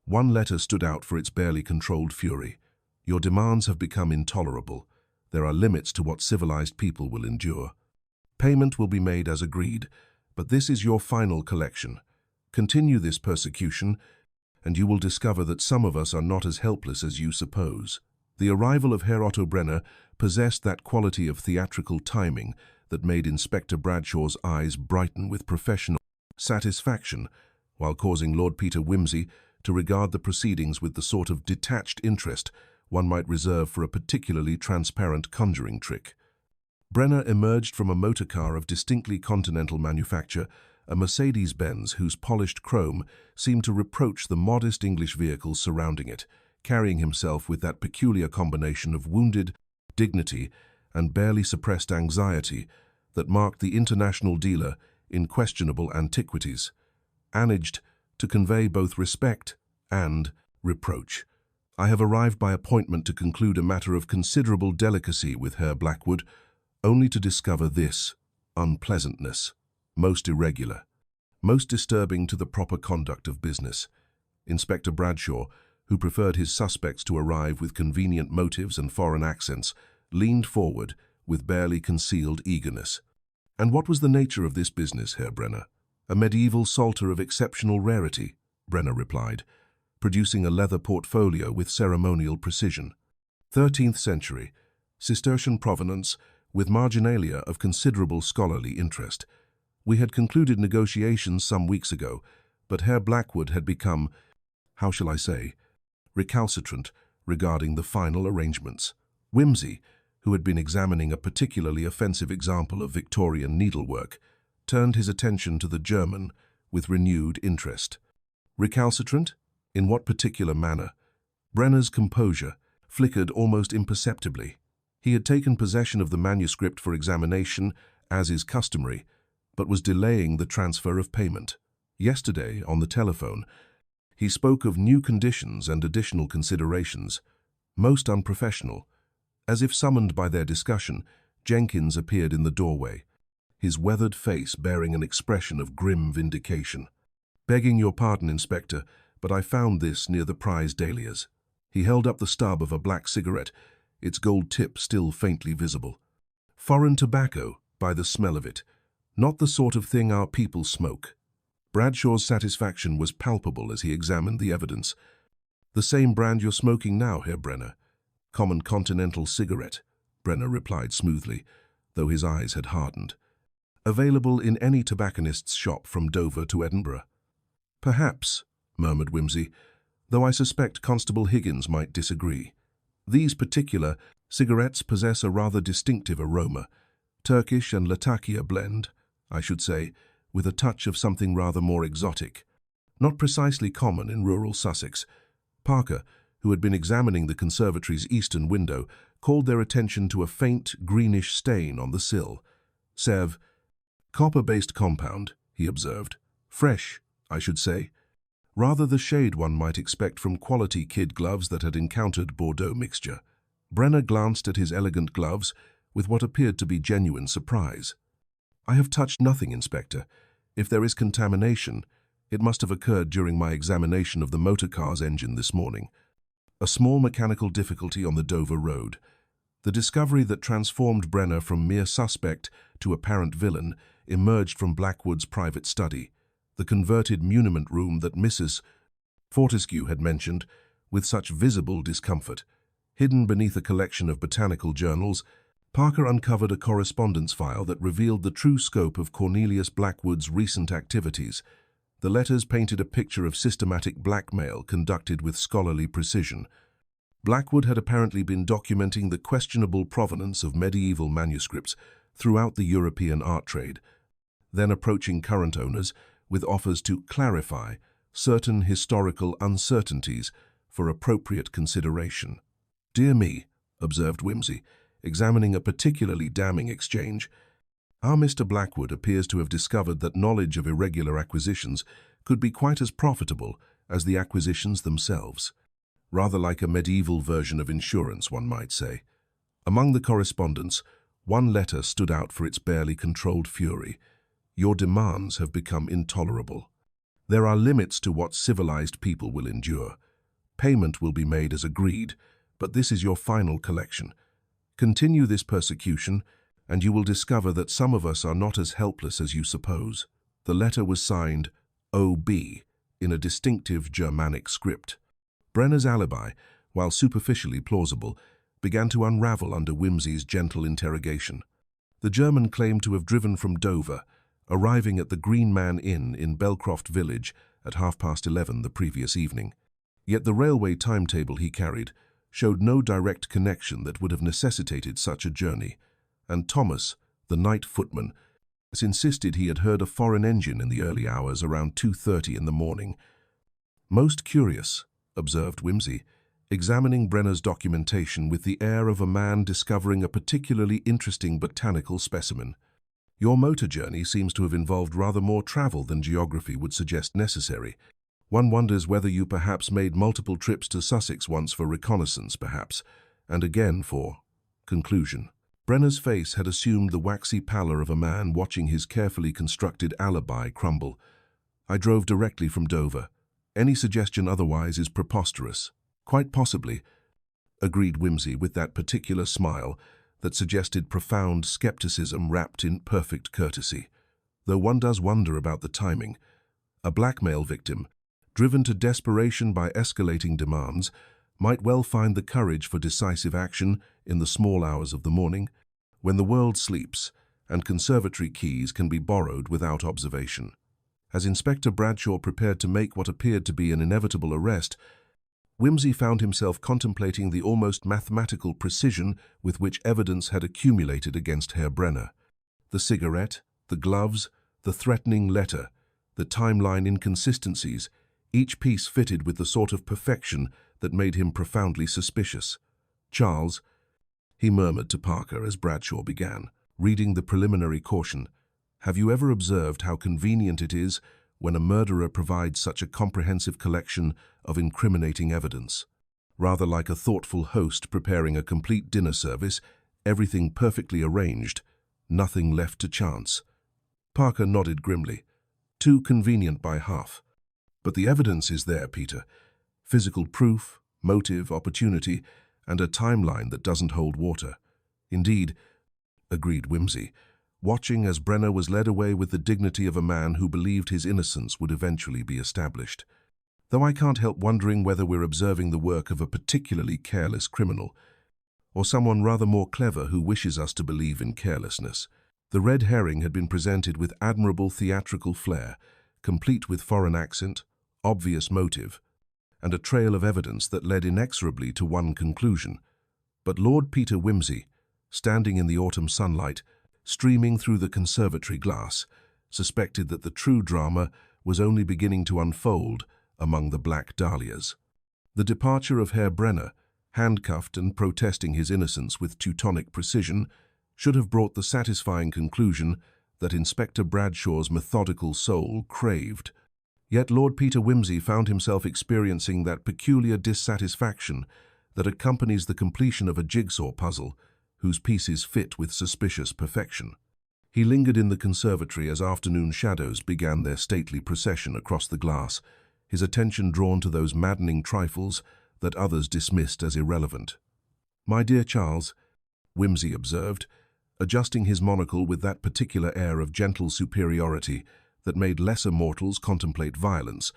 one letter stood out for its barely controlled fury. "Your demands have become intolerable. There are limits to what civilized people will endure. Payment will be made as agreed, but this is your final collection. Continue this persecution, and you will discover that some of us are not as helpless as you suppose." The arrival of Herr Otto Brenner possessed that quality of theatrical timing that made Inspector Bradshaw's eyes brighten with professional satisfaction, while causing Lord Peter Whimsy to regard the proceedings with the sort of detached interest one might reserve for a particularly transparent conjuring trick. Brenner emerged from a motor car of distinctly continental manufacture, a Mercedes-Benz whose polished chrome seemed to reproach the modest English vehicles surrounding it, carrying himself with that peculiar combination of wounded dignity and barely suppressed anxiety that marked the international dealer in questionable antiquities, managed to convey both respect and reproach. "I have arrived by appointment to conclude a matter of considerable delicacy with Herr Blackwood, only to discover this unpleasantness, most irregular, most disturbing to the proper conduct of business." Inspector Bradshaw, who preferred his suspects to arrive with convenient motives and foreign accents, leaned forward with barely concealed eagerness. "And what was the nature of this business, Herr Brenner?" "A medieval psalter of exceptional rarity," Brenner replied, producing a leather portfolio with ceremonial precision. 13th century, Cistercian provenance, with marginalia of considerable scholarly interest. We had concluded negotiations some weeks ago, but Herr Blackwood had become, how shall I say, recalcitrant regarding the final arrangements. Whimsy, who had been examining a particularly offensive example of Victorian needlework, turned his attention to the German with renewed interest. Recalcitrant? In what particular manner? Brenner's composure flickered almost imperceptibly. He had taken possession of the manuscript for examination, as is customary, but was delaying the transfer of payment. Yesterday, on the telephone, he spoke of new conditions and additional considerations, most unprofessional. As if summoned by their discussion, Jenkins appeared in the doorway, his weathered face bearing an expression of grim vindication. "Begging your pardon, Inspector, but I found this near the prize dahlias." He held up the stub of a black cigarette, its gold tip still faintly visible. "Foreign tobacco, by the smell of it. Not the sort of thing our people smoke." Bradshaw's satisfaction was palpable as he examined the evidence. "The same brand you're smoking now, Herr Brenner." "Common continental cigarette," Brenner replied smoothly, though his eyes had hardened. "Available in any tobacconist's shop from Dover to Edinburgh." "Perhaps," murmured Whimsy, "though I suspect Constable Higgins might disagree. These particular cigarettes possess a rather distinctive aroma, Turkish and Latakia blend, I should say, with a touch of something rather more exotic. Not precisely common in rural Sussex." Parker, who had been examining the conservatory's eastern window, called their attention to a faint, greenish stain on the sill. "Sev, copper-based compound," he observed. "Fresh, I should say. Rather the shade one might expect from quality kid gloves that had encountered Bordeaux mixture." Brenner glanced at his elegant gloves with what appeared to be genuine surprise. "I have touched nothing, Inspector. If there is contamination, it must have occurred during my examination of the motor car's engine this morning. A small mechanical difficulty on the Dover road." The discovery that transformed Brenner from mere suspect to apparent villain emerged from Blackwood's private study, the converted muniment room that Mrs. Fortescue had mentioned with such visible discomfort. Hidden beneath a collection of botanical journals, Parker uncovered a correspondence file that revealed the true scope of Cornelius Blackwood's recent activities. The letters painted a picture of systematic blackmail conducted with scholarly precision. Blackwood had apparently been documenting the questionable provenance of medieval manuscripts throughout the European art trade, then approaching current owners with offers to clarify certain historical uncertainties for appropriate consideration. "Dear me," observed Whimsy, examining a particularly damning exchange, "our Mr. Blackwood appears to have discovered that knowledge of irregular acquisitions could be quite as profitable as the acquisitions themselves. Rather like a medieval version of insurance, one might say." Among the correspondence, one letter stood out for its barely controlled fury. "Your demands have become intolerable. There are limits to what civilized people will endure. Payment will be made as agreed, but this is your final collection. Continue this persecution, and you will discover that some of us are not as helpless as you suppose." The letter was signed O.B. in a distinctive Germanic script. Brenner's alibi, while superficially plausible, began to unravel under Whimsy's gentle interrogation. The German claimed to have driven from Dover, arriving at the Green Man Inn in Belcroft Village at 11:30 the previous evening. Yet the railway timetable he carried showed no direct connection that would have necessitated such a journey, and Thomas, the night footman, insisted he had heard a foreign engine in the early hours around 2:30 in the morning. "Most curious," observed Whimsy, examining Brenner's documentation with the air of a man discovering a particularly interesting botanical specimen. "Your motor journey seems to have involved rather more travel than geography would suggest necessary. One wonders whether you perhaps made multiple trips to Sussex once for reconnaissance, perhaps, and again for conclusion." Brenner's face had assumed the waxy pallor of a man watching his carefully constructed alibi crumble. "I drove directly from Dover. Any suggestion otherwise is preposterous." "Quite possibly," agreed Whimsy with that particular smile that suggested profound skepticism wrapped in perfect courtesy. "Though one does wonder about the timing. A blackmail victim, driven to desperation by escalating demands, might well find the courage for decisive action in the small hours of the morning, when the world sleeps and conservatory keys can be borrowed without observation." As Inspector Bradshaw prepared to make what appeared to be an inevitable arrest, Whimsy found himself contemplating the almost mathematical precision with which evidence had accumulated against Herr Brenner. The cigarette, the gloves, the threatening letter, the timeline inconsistencies, each piece fitted with the sort of perfection that made him profoundly suspicious. "Charles," he murmured to Parker as Bradshaw began, reading the preliminary caution, "have you ever observed how convenient it is when a murderer provides such a comprehensive collection of incriminating evidence? Rather like a thoughtful host preparing a complete dinner service, everything perfectly arranged, nothing left to chance." Parker nodded grimly. "Too convenient by half. But the evidence is there, Peter. Physical proof, motive, opportunity, and a timeline that doesn't hold water." "Indeed," agreed Whimsy, watching as Brenner was led away with the dignity of a man who believed his innocence would eventually be established. "Though I can't help wondering whether we're observing the work of a particularly careless criminal, or someone rather more clever who wishes us to believe in carelessness." The red herring had been presented with admirable theatrical flair, complete with foreign accent, obvious motive, and a trail of evidence that led inexorably to one conclusion. But Lord Peter Whimsy, standing in the autumn sunlight, streaming through the conservatory glass, suspected that the true drama was only beginning to unfold among the Black Dahlias. The departure of Herr Brenner, handcuffed and protesting his innocence with Teutonic precision, should have brought the satisfying conclusion that Inspector Bradshaw's methodical soul craved. Yet Lord Peter Whimsy found himself experiencing that peculiar dissatisfaction that accompanies the completion of a jigsaw puzzle, whose pieces fit with suspicious perfection. He lingered in the conservatory as afternoon shadows began their stately procession across the glass, his attention drawn to those maddening trifles that others dismissed as irrelevant. "My dear Charles," Whimsy observed, adjusting his monocle with that particular air of gentle superiority that made lesser mortals contemplate violence,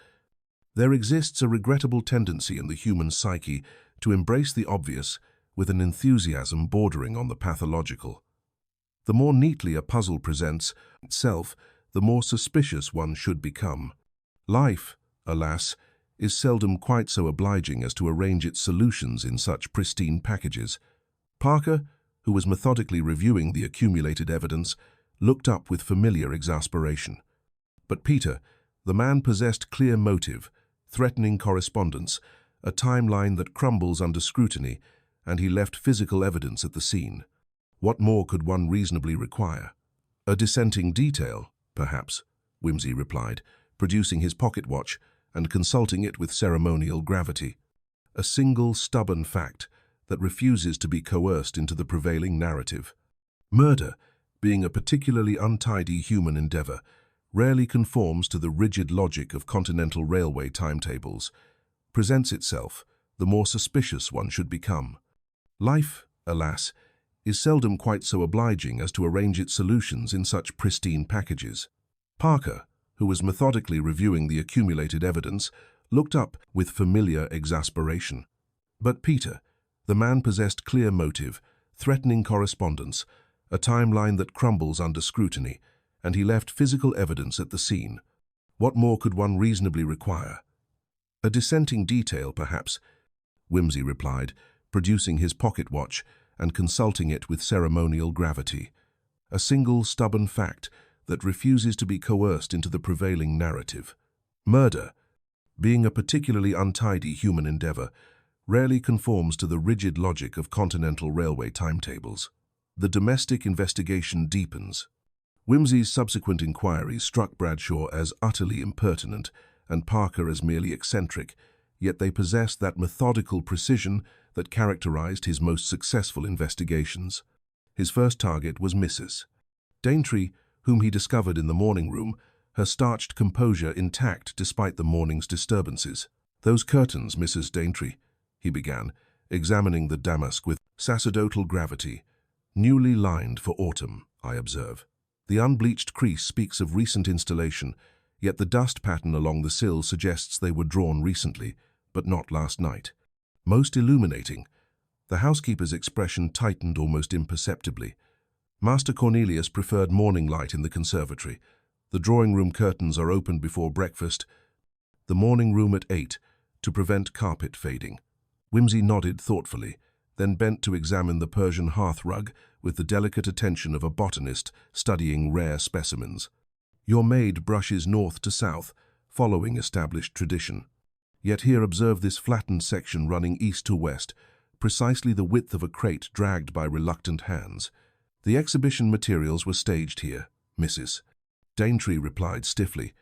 "there exists a regrettable tendency in the human psyche to embrace the obvious with an enthusiasm bordering on the pathological. The more neatly a puzzle presents itself, the more suspicious one should become. Life, alas, is seldom quite so obliging as to arrange its solutions in such pristine packages. Parker, who was methodically reviewing the accumulated evidence, looked up with familiar exasperation. But Peter, the man possessed clear motive, threatening correspondence, a timeline that crumbles under scrutiny, and he left physical evidence at the scene. What more could one reasonably require? A dissenting detail, perhaps, Whimsy replied, producing his pocket watch and consulting it with ceremonial gravity. A single stubborn fact that refuses to be coerced into the prevailing narrative. Murder, being a particularly untidy human endeavor, rarely conforms to the rigid logic of continental railway timetables, presents itself, the more suspicious one should become. Life, alas, is seldom quite so obliging as to arrange its solutions in such pristine packages. Parker, who was methodically reviewing the accumulated evidence, looked up with familiar exasperation. But Peter, the man possessed clear motive, threatening correspondence, a timeline that crumbles under scrutiny, and he left physical evidence at the scene. What more could one reasonably require? A dissenting detail, perhaps, Whimsy replied, producing his pocket watch and consulting it with ceremonial gravity. A single stubborn fact that refuses to be coerced into the prevailing narrative. Murder, being a particularly untidy human endeavor, rarely conforms to the rigid logic of continental railway timetables. The domestic investigation deepens. Whimsy's subsequent inquiries struck Bradshaw as utterly impertinent and Parker as merely eccentric, yet they possessed that methodical precision that characterized his most successful investigations. His first target was Mrs. Daintree, whom he discovered in the morning room, her starched composure intact despite the morning's disturbances. "Those curtains, Mrs. Daintree," he began, examining the damask with sacerdotal gravity. "Newly lined for autumn, I observe. The unbleached crease speaks of recent installation, yet the dust pattern along the sill suggests they were drawn recently, but not last night. Most illuminating." The housekeeper's expression tightened almost imperceptibly. Master Cornelius preferred morning light in the conservatory. The drawing-room curtains are opened before breakfast, the morning room at 8, to prevent carpet fading. Whimsy nodded thoughtfully, then bent to examine the Persian hearth-rug with the delicate attention of a botanist studying rare specimens. "Your maid brushes north to south, following established tradition. Yet here observe this flattened section running east to west, precisely the width of a crate dragged by reluctant hands. The exhibition materials were staged here, Mrs. Daintree replied stiffly.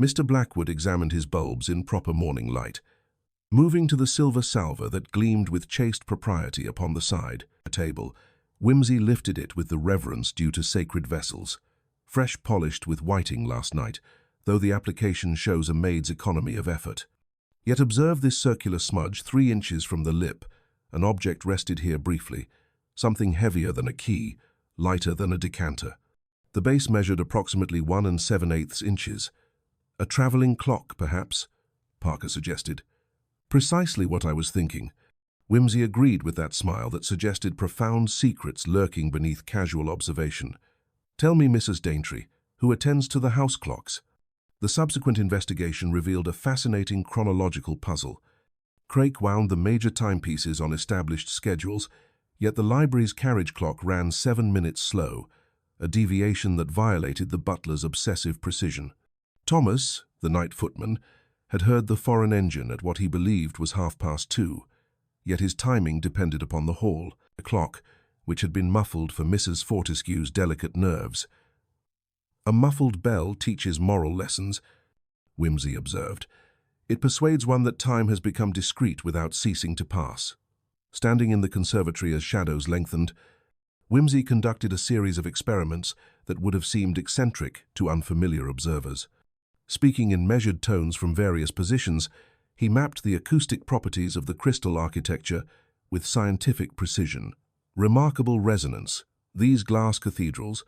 Mr. Blackwood examined his bulbs in proper morning light. Moving to the silver salver that gleamed with chaste propriety upon the side table, Whimsy lifted it with the reverence due to sacred vessels. Fresh polished with whiting last night, though the application shows a maid's economy of effort. Yet observe this circular smudge 3 inches from the lip. An object rested here briefly, something heavier than a key, lighter than a decanter. The base measured approximately 1 7/8 inches. "A traveling clock, perhaps?" Parker suggested. "Precisely what I was thinking." Whimsy agreed with that smile that suggested profound secrets lurking beneath casual observation. "Tell me, Mrs. Daintree, who attends to the house clocks?" The subsequent investigation revealed a fascinating chronological puzzle. Craik wound the major timepieces on established schedules, yet the library's carriage clock ran 7 minutes slow, a deviation that violated the butler's obsessive precision. Thomas, the night footman, had heard the foreign engine at what he believed was 2:30, yet his timing depended upon the hall, a clock which had been muffled for Mrs. Fortescue's delicate nerves. "A muffled bell teaches moral lessons," Whimsy observed. "It persuades one that time has become discreet without ceasing to pass." Standing in the conservatory as shadows lengthened, Whimsy conducted a series of experiments that would have seemed eccentric to unfamiliar observers. Speaking in measured tones from various positions, he mapped the acoustic properties of the crystal architecture with scientific precision. "Remarkable resonance. These glass cathedrals,"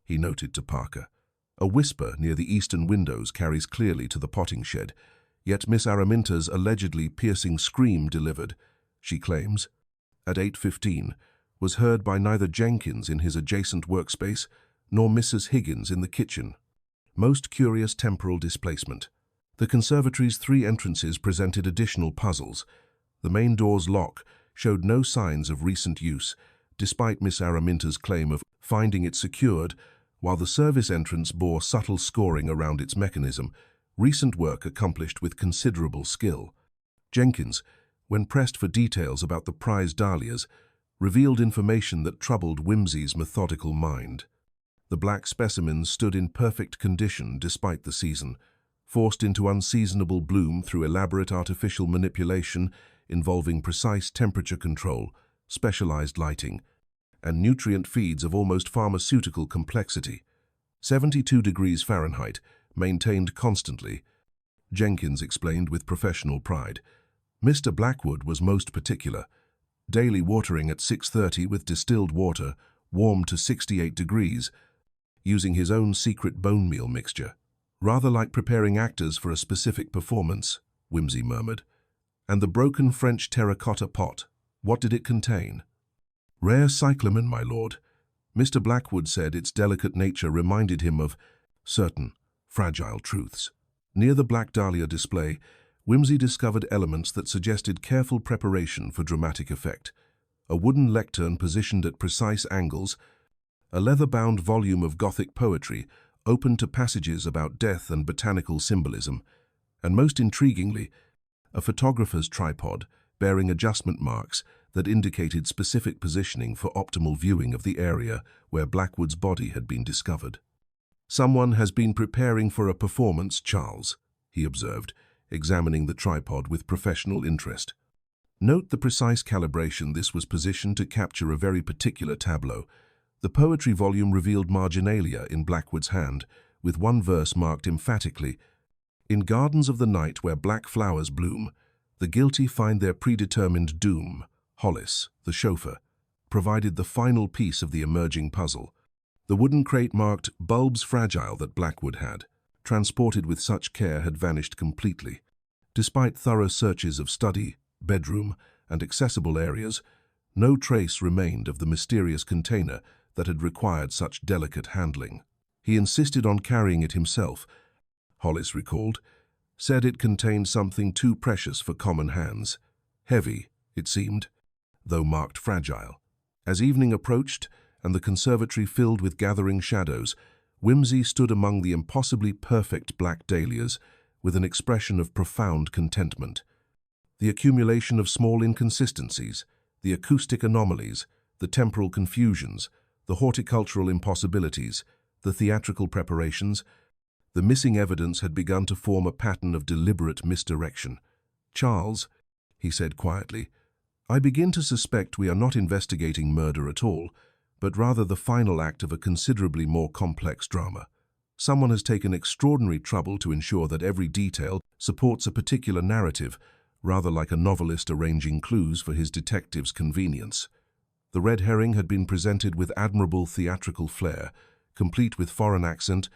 he noted to Parker. "A whisper near the eastern windows carries clearly to the potting shed, yet Miss Araminta's allegedly piercing scream delivered, she claims, at 8:15, was heard by neither Jenkins in his adjacent workspace nor Mrs. Higgins in the kitchen." Most curious temporal displacement. The conservatory's 3 entrances presented additional puzzles. The main door's lock showed no signs of recent use, despite Miss Araminta's claim of finding it secured, while the service entrance bore subtle scoring around its mechanism, recent work accomplished with considerable skill. Jenkins, when pressed for details about the prize dahlias, revealed information that troubled Whimsy's methodical mind. The black specimens stood in perfect condition despite the season, forced into unseasonable bloom through elaborate artificial manipulation involving precise temperature control, specialized lighting, and nutrient feeds of almost pharmaceutical complexity. 72 degrees Fahrenheit, maintained constantly. Jenkins explained with professional pride. Mr. Blackwood was most particular. Daily watering at 6:30 with distilled water, warmed to 68 degrees, using his own secret bone meal mixture. Rather like preparing actors for a specific performance, Whimsy murmured. And the broken French terracotta pot, what did it contain? Rare cyclamen, my lord. Mr. Blackwood said its delicate nature reminded him of certain fragile truths. Near the Black Dahlia display, Whimsy discovered elements that suggested careful preparation for dramatic effect. A wooden lectern positioned at precise angles, a leather-bound volume of Gothic poetry open to passages about death and botanical symbolism, and most intriguingly, a photographer's tripod bearing adjustment marks that indicated specific positioning for optimal viewing of the area where Blackwood's body had been discovered. Someone has been preparing for a performance, Charles, he observed, examining the tripod with professional interest. Note the precise calibration this was positioned to capture a very particular tableau. The poetry volume revealed marginalia in Blackwood's hand, with one verse marked emphatically, "In gardens of the night where black flowers bloom, the guilty find their predetermined doom." Hollis, the chauffeur, provided the final piece of the emerging puzzle. The wooden crate marked "bulbs fragile" that Blackwood had, transported with such care, had vanished completely. Despite thorough searches of study, bedroom, and accessible areas, no trace remained of the mysterious container that had required such delicate handling. He insisted on carrying it himself, Hollis recalled, said it contained something too precious for common hands. Heavy, it seemed, though marked fragile. As evening approached and the conservatory filled with gathering shadows, Whimsy stood among the impossibly perfect black dahlias with an expression of profound contentment. The accumulation of small inconsistencies, the acoustic anomalies, the temporal confusions, the horticultural impossibilities, the theatrical preparations, the missing evidence had begun to form a pattern of deliberate misdirection. "Charles," he said quietly, "I begin to suspect we are not investigating murder at all, but rather the final act of a considerably more complex drama. Someone has taken extraordinary trouble to ensure that every detail supports a particular narrative, rather like a novelist arranging clues for his detective's convenience." The red herring had been presented with admirable theatrical flair, complete with foreign accent,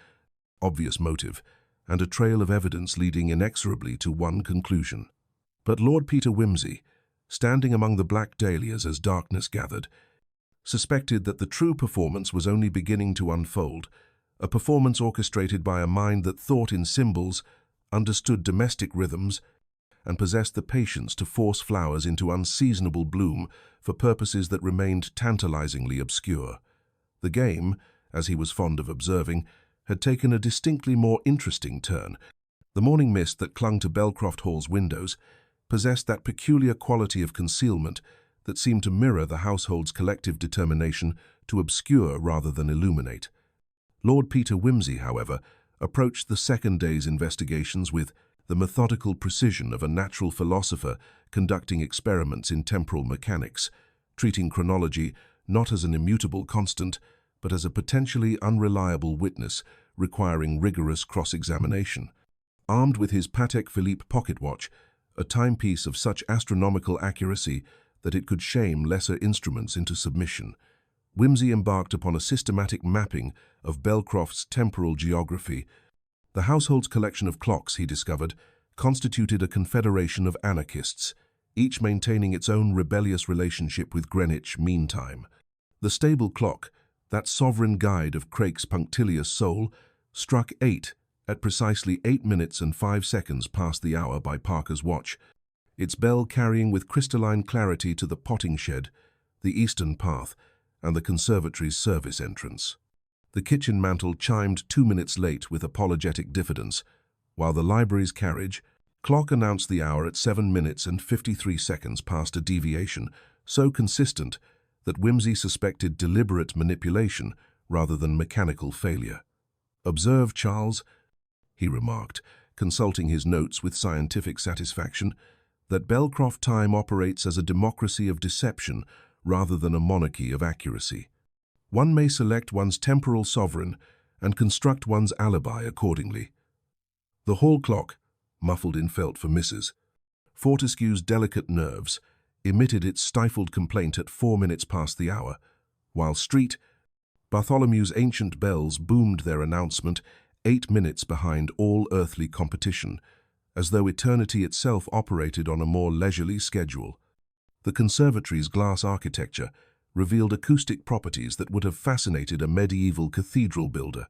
obvious motive, and a trail of evidence leading inexorably to one conclusion. But Lord Peter Whimsy, standing among the black dahlias as darkness gathered, suspected that the true performance was only beginning to unfold, a performance orchestrated by a mind that thought in symbols, understood domestic rhythms, and possessed the patience to force flowers into unseasonable bloom for purposes that remained tantalizingly obscure. The game, as he was fond of observing, had taken a distinctly more interesting turn. The morning mist that clung to Belcroft Hall's windows possessed that peculiar quality of concealment that seemed to mirror the household's collective determination to obscure rather than illuminate. Lord Peter Whimsy, however, approached the second day's investigations with the methodical precision of a natural philosopher conducting experiments in temporal mechanics, treating chronology not as an immutable constant, but as a potentially unreliable witness requiring rigorous cross-examination. Armed with his Patek Philippe pocket watch, a timepiece of such astronomical accuracy that it could shame lesser instruments into submission, Whimsy embarked upon a systematic mapping of Belcroft's temporal geography. The household's collection of clocks, he discovered, constituted a confederation of anarchists, each maintaining its own rebellious relationship with Greenwich Mean Time. The stable clock, that sovereign guide of Crake's punctilious soul, struck 8 at precisely 8 minutes and 5 seconds past the hour by Parker's watch, its bell carrying with crystalline clarity to the potting shed, the eastern path, and the conservatory's service entrance. The kitchen mantel chimed 2 minutes late with apologetic diffidence, while the library's carriage clock announced the hour at 7 minutes and 53 seconds past a deviation so consistent that Whimsy suspected deliberate manipulation rather than mechanical failure. "Observe, Charles," he remarked, consulting his notes with scientific satisfaction, "that Belcroft time operates as a democracy of deception rather than a monarchy of accuracy. One may select one's temporal sovereign and construct one's alibi accordingly." The hall clock, muffled in felt for Mrs. Fortescue's delicate nerves, emitted its stifled complaint at 4 minutes past the hour, while Street Bartholomew's ancient bells boomed their announcement 8 minutes behind all earthly competition, as though eternity itself operated on a more leisurely schedule. The conservatory's glass architecture revealed acoustic properties that would have fascinated a medieval cathedral builder.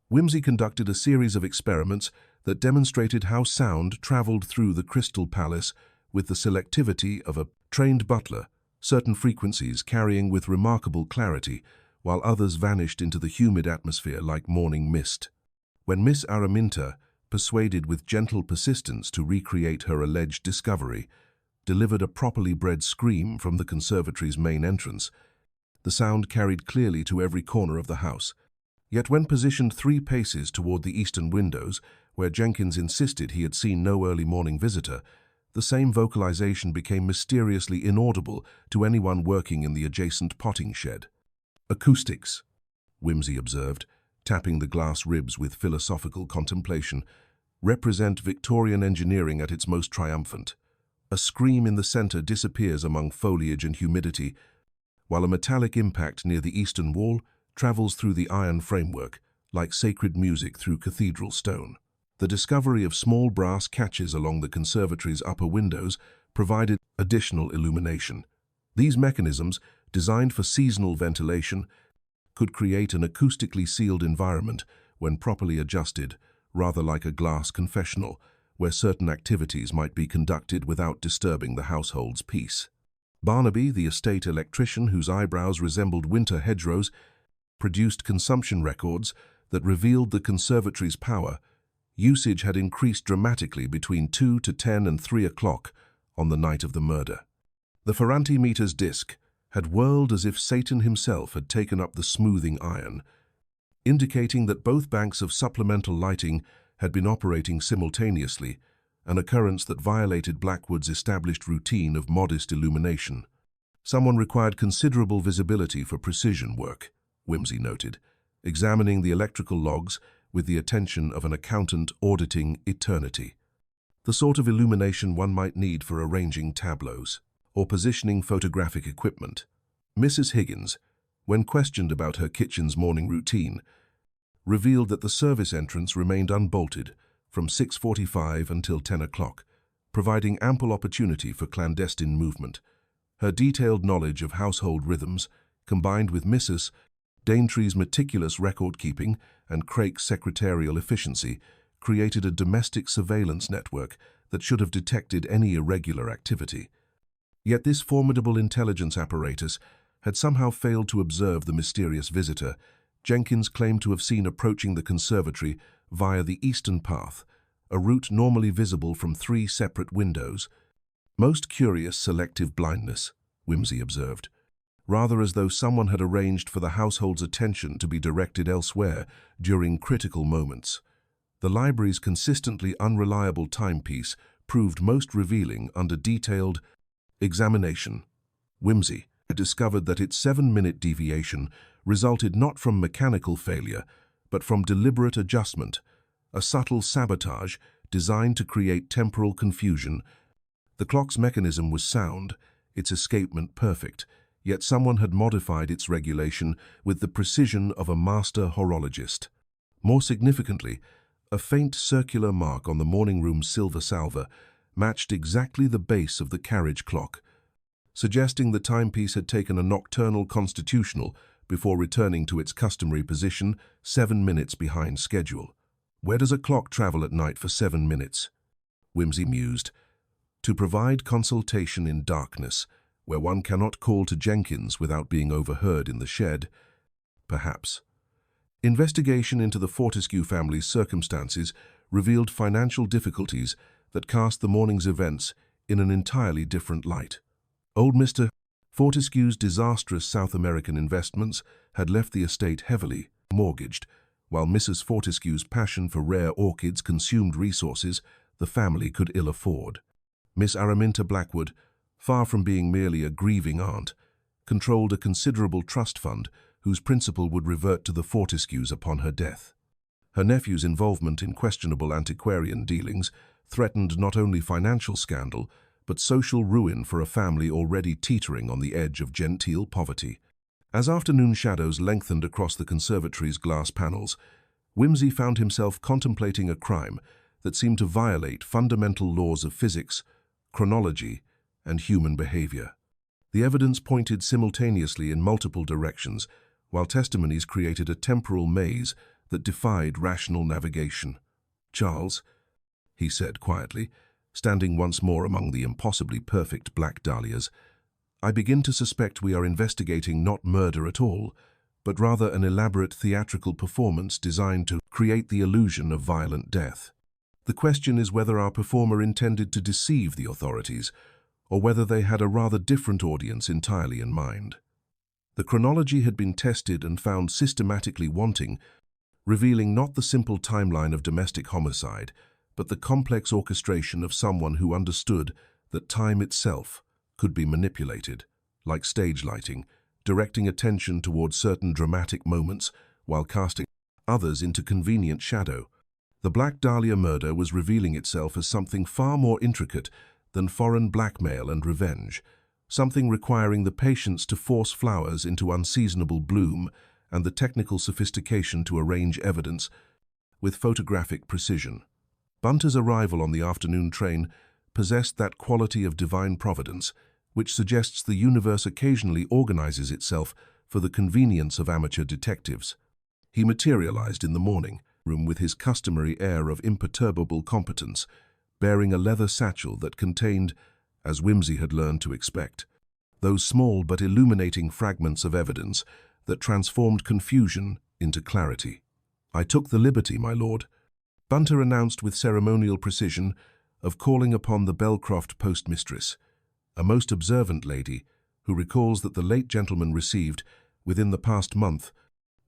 Whimsy conducted a series of experiments that demonstrated how sound traveled through the Crystal Palace with the selectivity of a trained butler, certain frequencies carrying with remarkable clarity, while others vanished into the humid atmosphere like morning mist. When Miss Araminta, persuaded with gentle persistence to recreate her alleged discovery, delivered a properly bred scream from the conservatory's main entrance, the sound carried clearly to every corner of the house. Yet when positioned 3 paces toward the eastern windows, where Jenkins insisted he had seen no early morning visitor, the same vocalization became mysteriously inaudible to anyone working in the adjacent potting shed. "Acoustics," Whimsy observed, tapping the glass ribs with philosophical contemplation, "represent Victorian engineering at its most triumphant. A scream in the center disappears among foliage and humidity, while a metallic impact near the eastern wall travels through the iron framework, like sacred music through cathedral stone." The discovery of small brass catches along the conservatory's upper windows provided additional illumination. These mechanisms, designed for seasonal ventilation, could create an acoustically sealed environment when properly adjusted, rather like a glass confessional, where certain activities might be conducted without disturbing the household's peace. Barnaby, the estate electrician whose eyebrows resembled winter hedgerows, produced consumption records that revealed the conservatory's power. Usage had increased dramatically between 2 to 10 and 3 o'clock on the night of the murder. The Ferranti meter's disc had whirled as if Satan himself had taken up the smoothing iron, indicating that both banks of supplemental lighting had been operating simultaneously, an occurrence that violated Blackwood's established routine of modest illumination. Someone required considerable visibility for precision work, Whimsy noted, examining the electrical logs with the attention of an accountant auditing eternity. The sort of illumination one might need for arranging tableaus or positioning photographic equipment. Mrs. Higgins, when questioned about her kitchen's morning routine, revealed that the service entrance remained unbolted from 6:45 until 10 o'clock, providing ample opportunity for clandestine movement. Her detailed knowledge of household rhythms, combined with Mrs. Daintree's meticulous record-keeping and Craig's secretarial efficiency, created a domestic surveillance network that should have detected any irregular activity. Yet this formidable intelligence apparatus had somehow failed to observe the mysterious visitor Jenkins claimed to have seen approaching the conservatory via the eastern path, a route normally visible from 3 separate windows. "Most curious selective blindness," Whimsy observed, rather as though someone had arranged for the household's attention to be directed elsewhere during critical moments. The library's consistently unreliable timepiece proved most revealing under detailed examination. Whimsy had discovered that its 7-minute deviation resulted not from mechanical failure, but from deliberate adjustment, a subtle sabotage designed to create temporal confusion. The clock's mechanism was sound, its escapement perfect, yet someone had modified its regulation with the precision of a master horologist. More significantly, a faint circular mark on the morning room's silver salver matched exactly the base of the carriage clock, suggesting the timepiece had taken a nocturnal constitutional before returning to its customary position 7 minutes behind schedule. Where does a clock travel at night for 7 minutes? Whimsy mused. To provide consultation in darkness, where one cannot call to Jenkins without being overheard in the shed. Perhaps. Investigation into the Fortescue family's circumstances revealed financial difficulties that cast the morning's events in an entirely different light. Old Mr. Fortescue's disastrous South American investments had left the estate heavily mortgaged, while Mrs. Fortescue's passion for rare orchids consumed resources the family could ill afford. Miss Araminta Blackwood, far from being merely a grieving aunt, controlled a considerable trust fund whose principal would revert to the Fortescues upon her death. Her nephew's involvement in questionable antiquarian dealings threatened not only financial scandal, but social ruin for a family already teetering on the edge of genteel poverty. As afternoon shadows lengthened across the conservatory's glass panels, Whimsy found himself contemplating a crime that seemed to violate fundamental laws of physics, chronology, and human behavior. The evidence pointed simultaneously in multiple directions, while testimonies created a temporal maze that defied rational navigation. "Charles," he said quietly, standing once more among the impossibly perfect black dahlias, "I begin to suspect we are investigating not murder at all, but rather an elaborate theatrical performance designed to create the illusion of violent death. The question is whether our performer intended to deceive the authorities, or whether they had a rather different audience entirely in mind." The chronology had been tested and found systematically wanting, revealing not the simple timeline of domestic homicide, but the complex orchestration of someone who understood that time itself could be manipulated, like stage lighting, directing attention towards certain dramatic moments while casting others into convenient shadow. The Black Dahlia murder was revealing itself as something far more intricate than foreign blackmail and revenge, something requiring the patience to force flowers into unseasonable bloom and the technical sophistication to arrange evidence with photographic precision. Bunter's arrival on the afternoon train possessed that quality of divine providence which suggests the universe occasionally organizes itself for the convenience of amateur detectives. He materialized in the morning room with his customary air of imperturbable competence, bearing a leather satchel that contained, as Whimsy had learned to expect, those small but illuminating fragments of evidence that transformed confusion into clarity. "I took the liberty, my lord," Bunter announced with ceremonial precision, "of calling upon the Belcroft postmistress, a most observant lady who recalls that the late gentleman received, within the past month,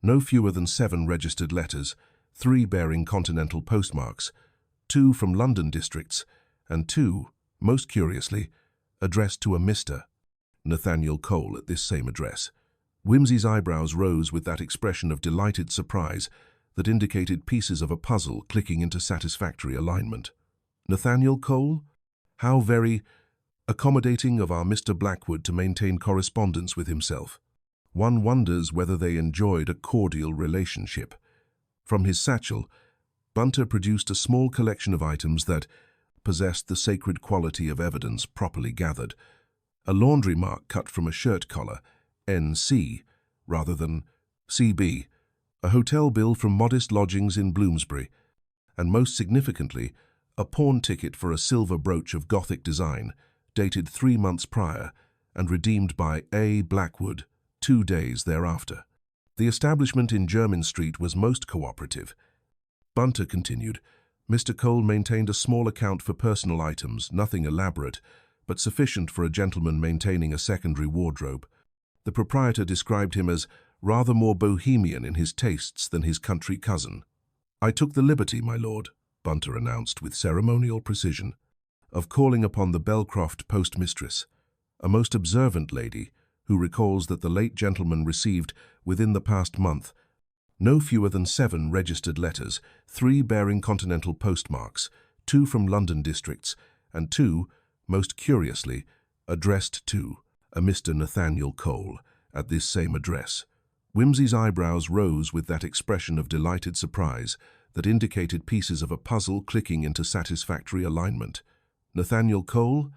no fewer than 7 registered letters, 3 bearing continental postmarks, 2 from London districts, and 2, most curiously, addressed to a Mr. Nathaniel Cole at this same address." Whimsy's eyebrows rose with that expression of delighted surprise that indicated pieces of a puzzle clicking into satisfactory alignment. "Nathaniel Cole? How very accommodating of our Mr. Blackwood to maintain correspondence with himself. One wonders whether they enjoyed a cordial relationship." From his satchel, Bunter produced a small collection of items that possessed the sacred quality of evidence properly gathered. A laundry mark cut from a shirt collar, NC, rather than CB, a hotel bill from modest lodgings in Bloomsbury, and most significantly, a pawn ticket for a silver brooch of Gothic design, dated 3 months prior and redeemed by A. Blackwood 2 days thereafter. The establishment in Jermyn Street was most cooperative. Bunter continued, "Mr. Cole maintained a small account for personal items, nothing elaborate, but sufficient for a gentleman maintaining a secondary wardrobe. The proprietor described him as rather more bohemian in his tastes than his country cousin." "I took the liberty, my lord," Bunter announced with ceremonial precision, "of calling upon the Belcroft postmistress, a most observant lady who recalls that the late gentleman received, within the past month, no fewer than 7 registered letters, 3 bearing continental postmarks, 2 from London districts, and 2, most curiously, addressed to a Mr. Nathaniel Cole at this same address." Whimsy's eyebrows rose with that expression of delighted surprise that indicated pieces of a puzzle clicking into satisfactory alignment. "Nathaniel Cole?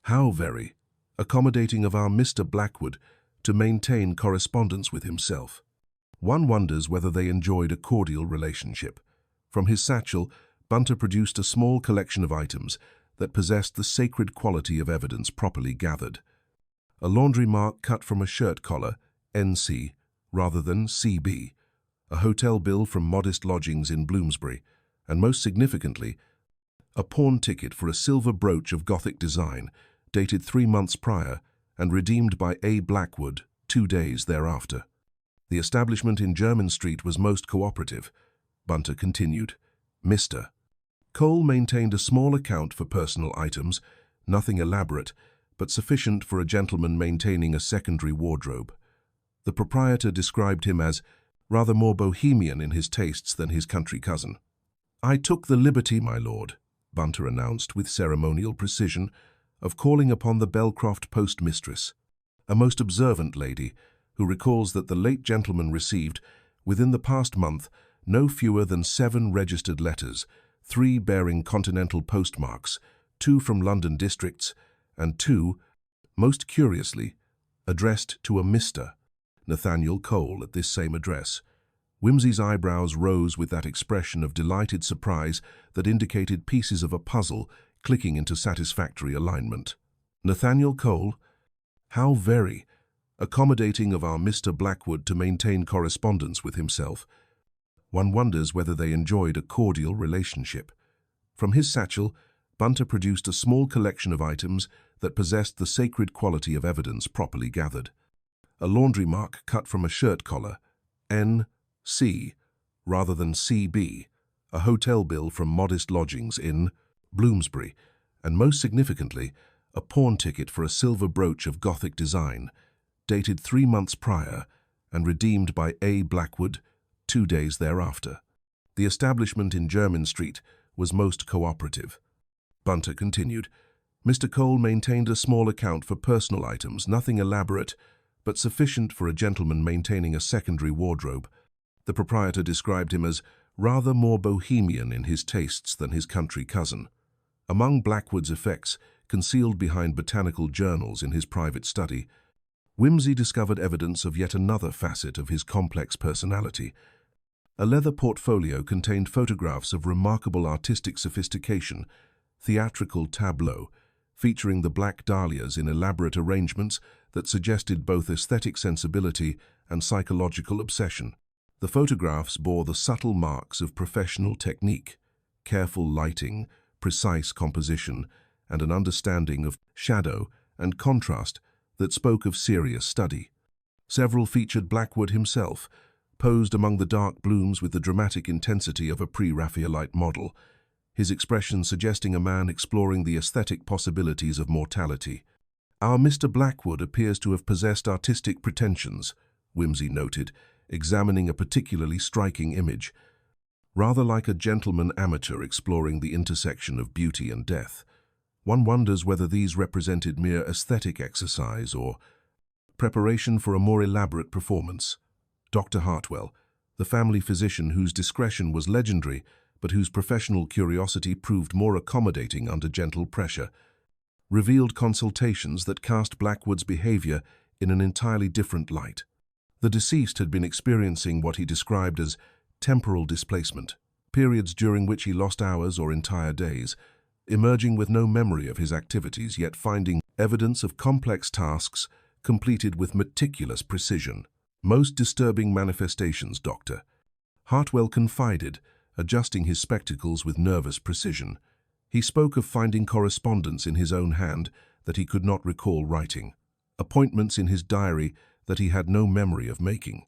How very accommodating of our Mr. Blackwood to maintain correspondence with himself. One wonders whether they enjoyed a cordial relationship. From his satchel, Bunter produced a small collection of items that possessed the sacred quality of evidence properly gathered. A laundry mark cut from a shirt collar, NC, rather than CB, a hotel bill from modest lodgings in Bloomsbury, and most significantly, a pawn ticket for a silver brooch of Gothic design, dated 3 months prior and redeemed by A. Blackwood 2 days thereafter. The establishment in Jermyn Street was most cooperative. Bunter continued. Mr. Cole maintained a small account for personal items, nothing elaborate, but sufficient for a gentleman maintaining a secondary wardrobe. The proprietor described him as rather more bohemian in his tastes than his country cousin. I took the liberty, my lord, Bunter announced with ceremonial precision, of calling upon the Belcroft postmistress, a most observant lady, who recalls that the late gentleman received, within the past month, no fewer than 7 registered letters, 3 bearing continental postmarks, 2 from London districts, and 2, most curiously, addressed to a Mr. Nathaniel Cole at this same address. Wimsey's eyebrows rose with that expression of delighted surprise that indicated pieces of a puzzle clicking into satisfactory alignment. Nathaniel Cole? How very accommodating of our Mr. Blackwood to maintain correspondence with himself. One wonders whether they enjoyed a cordial relationship. From his satchel, Bunter produced a small collection of items that possessed the sacred quality of evidence properly gathered. A laundry mark cut from a shirt collar, N.C., rather than C.B., a hotel bill from modest lodgings in Bloomsbury, and most significantly, a pawn ticket for a silver brooch of Gothic design, dated 3 months prior and redeemed by A. Blackwood 2 days thereafter. The establishment in Jermyn Street was most cooperative. Bunter continued. Mr. Cole maintained a small account for personal items, nothing elaborate, but sufficient for a gentleman maintaining a secondary wardrobe. The proprietor described him as rather more bohemian in his tastes than his country cousin. Among Blackwood's effects, concealed behind botanical journals in his private study, Wimsey discovered evidence of yet another facet of his complex personality. A leather portfolio contained photographs of remarkable artistic sophistication, theatrical tableaux, featuring the Black Dahlias in elaborate arrangements that suggested both aesthetic sensibility and psychological obsession. The photographs bore the subtle marks of professional technique, careful lighting, precise composition, and an understanding of shadow and contrast that spoke of serious study. Several featured Blackwood himself, posed among the dark blooms with the dramatic intensity of a pre-Raphaelite model, his expression suggesting a man exploring the aesthetic possibilities of mortality. Our Mr. Blackwood appears to have possessed artistic pretensions, Wimsey noted, examining a particularly striking image, rather like a gentleman amateur exploring the intersection of beauty and death. One wonders whether these represented mere aesthetic exercise or preparation for a more elaborate performance. Dr. Hartwell, the family physician whose discretion was legendary, but whose professional curiosity proved more accommodating under gentle pressure, revealed consultations that cast Blackwood's behavior in an entirely different light. The deceased had been experiencing what he described as temporal displacement, periods during which he lost hours or entire days, emerging with no memory of his activities, yet finding evidence of complex tasks completed with meticulous precision. Most disturbing manifestations, Doctor, Hartwell confided, adjusting his spectacles with nervous precision. He spoke of finding correspondence in his own hand that he could not recall writing, appointments in his diary that he had no memory of making.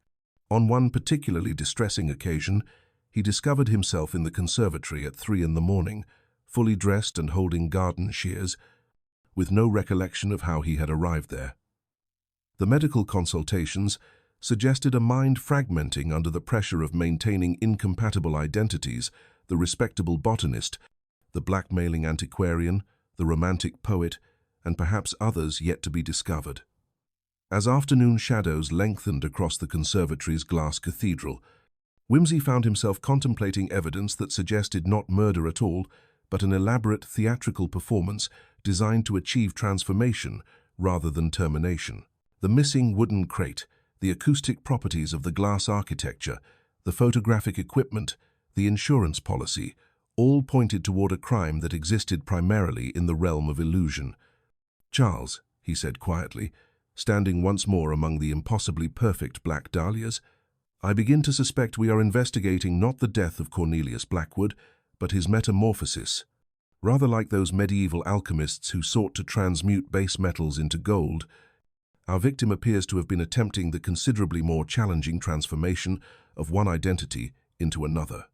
On one particularly distressing occasion, he discovered himself in the conservatory at 3 in the morning, fully dressed and holding garden shears, with no recollection of how he had arrived there. The medical consultations suggested a mind fragmenting under the pressure of maintaining incompatible identities, the respectable botanist, the blackmailing antiquarian, the romantic poet, and perhaps others yet to be discovered. As afternoon shadows lengthened across the conservatory's glass cathedral, Wimsey found himself contemplating evidence that suggested not murder at all, but an elaborate theatrical performance designed to achieve transformation rather than termination. The missing wooden crate, the acoustic properties of the glass architecture, the photographic equipment, the insurance policy, all pointed toward a crime that existed primarily in the realm of illusion. "Charles," he said quietly, standing once more among the impossibly perfect Black Dahlias, "I begin to suspect we are investigating not the death of Cornelius Blackwood, but his metamorphosis. Rather like those medieval alchemists who sought to transmute base metals into gold, our victim appears to have been attempting the considerably more challenging transformation of one identity into another."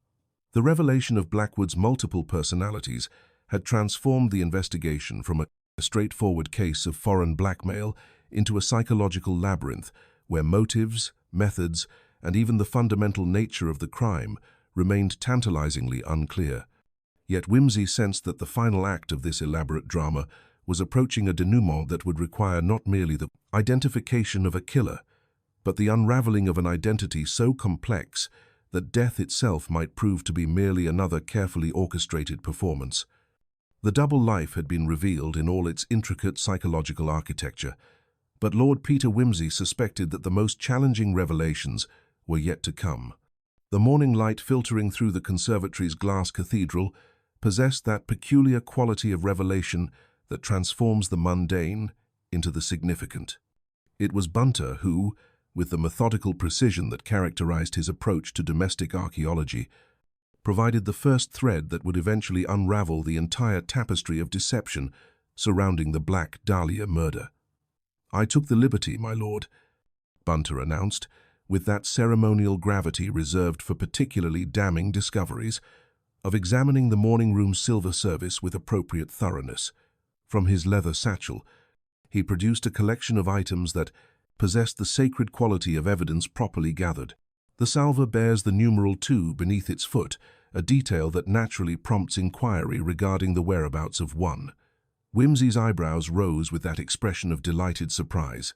The revelation of Blackwood's multiple personalities had transformed the investigation from a straightforward case of foreign blackmail into a psychological labyrinth where motives, methods, and even the fundamental nature of the crime remained tantalizingly unclear. Yet Whimsy sensed that the final act of this elaborate drama was approaching a denouement that would require not merely the identification of a killer, but the unraveling of an identity so complex that death itself might prove to be merely another carefully orchestrated performance. The double life had been revealed in all its intricate psychological architecture, but Lord Peter Whimsy suspected that the most challenging revelations were yet to come. The morning light filtering through the conservatory's glass cathedral possessed that peculiar quality of revelation that transforms the mundane into the significant. It was Bunter who, with the methodical precision that characterized his approach to domestic archaeology, provided the first thread that would eventually unravel the entire tapestry of deception surrounding the Black Dahlia murder. "I took the liberty, my lord," Bunter announced, with that ceremonial gravity reserved for particularly damning discoveries, "of examining the morning room's silver service with appropriate thoroughness." From his leather satchel, he produced a collection of items that possessed the sacred quality of evidence properly gathered. The salver bears the numeral 2 beneath its foot, a detail that naturally prompts inquiry regarding the whereabouts of 1. Whimsy's eyebrows rose with that expression of delighted surprise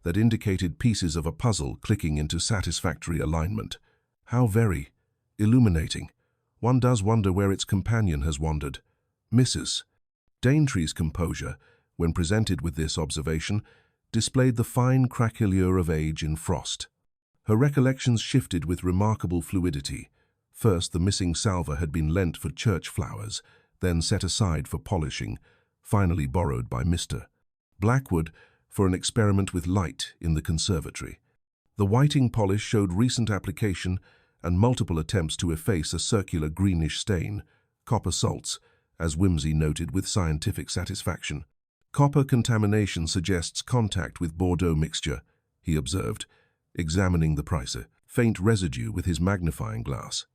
that indicated pieces of a puzzle clicking into satisfactory alignment. How very illuminating. One does wonder where its companion has wandered. Mrs. Daintree's composure, when presented with this observation, displayed the fine craquelure of age in frost. Her recollections shifted with remarkable fluidity. First, the missing salver had been lent for church flowers, then set aside for polishing, finally borrowed by Mr. Blackwood for an experiment with light in the conservatory. The whiting polish showed recent application and multiple attempts to efface a circular greenish stain, copper salts, as Whimsy noted with scientific satisfaction. "Copper contamination suggests contact with Bordeaux mixture," he observed, examining the pricer, faint residue with his magnifying glass.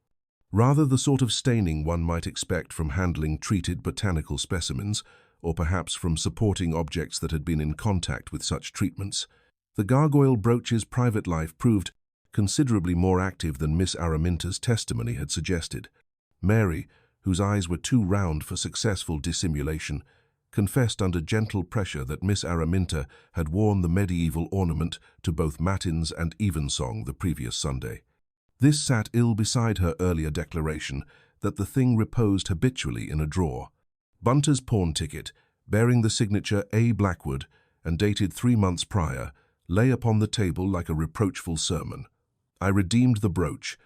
Rather the sort of staining one might expect from handling treated botanical specimens, or perhaps from supporting objects that had been in contact with such treatments. The gargoyle brooch's private life proved considerably more active than Miss Araminta's testimony had suggested. Mary, whose eyes were too round for successful dissimulation, confessed under gentle pressure that Miss Araminta had worn the medieval ornament to both matins and evensong the previous Sunday. This sat ill beside her earlier declaration that the thing reposed habitually in a drawer. Bunter's pawn ticket, bearing the signature A. Blackwood and dated 3 months prior, lay upon the table like a reproachful sermon. "I redeemed the brooch,"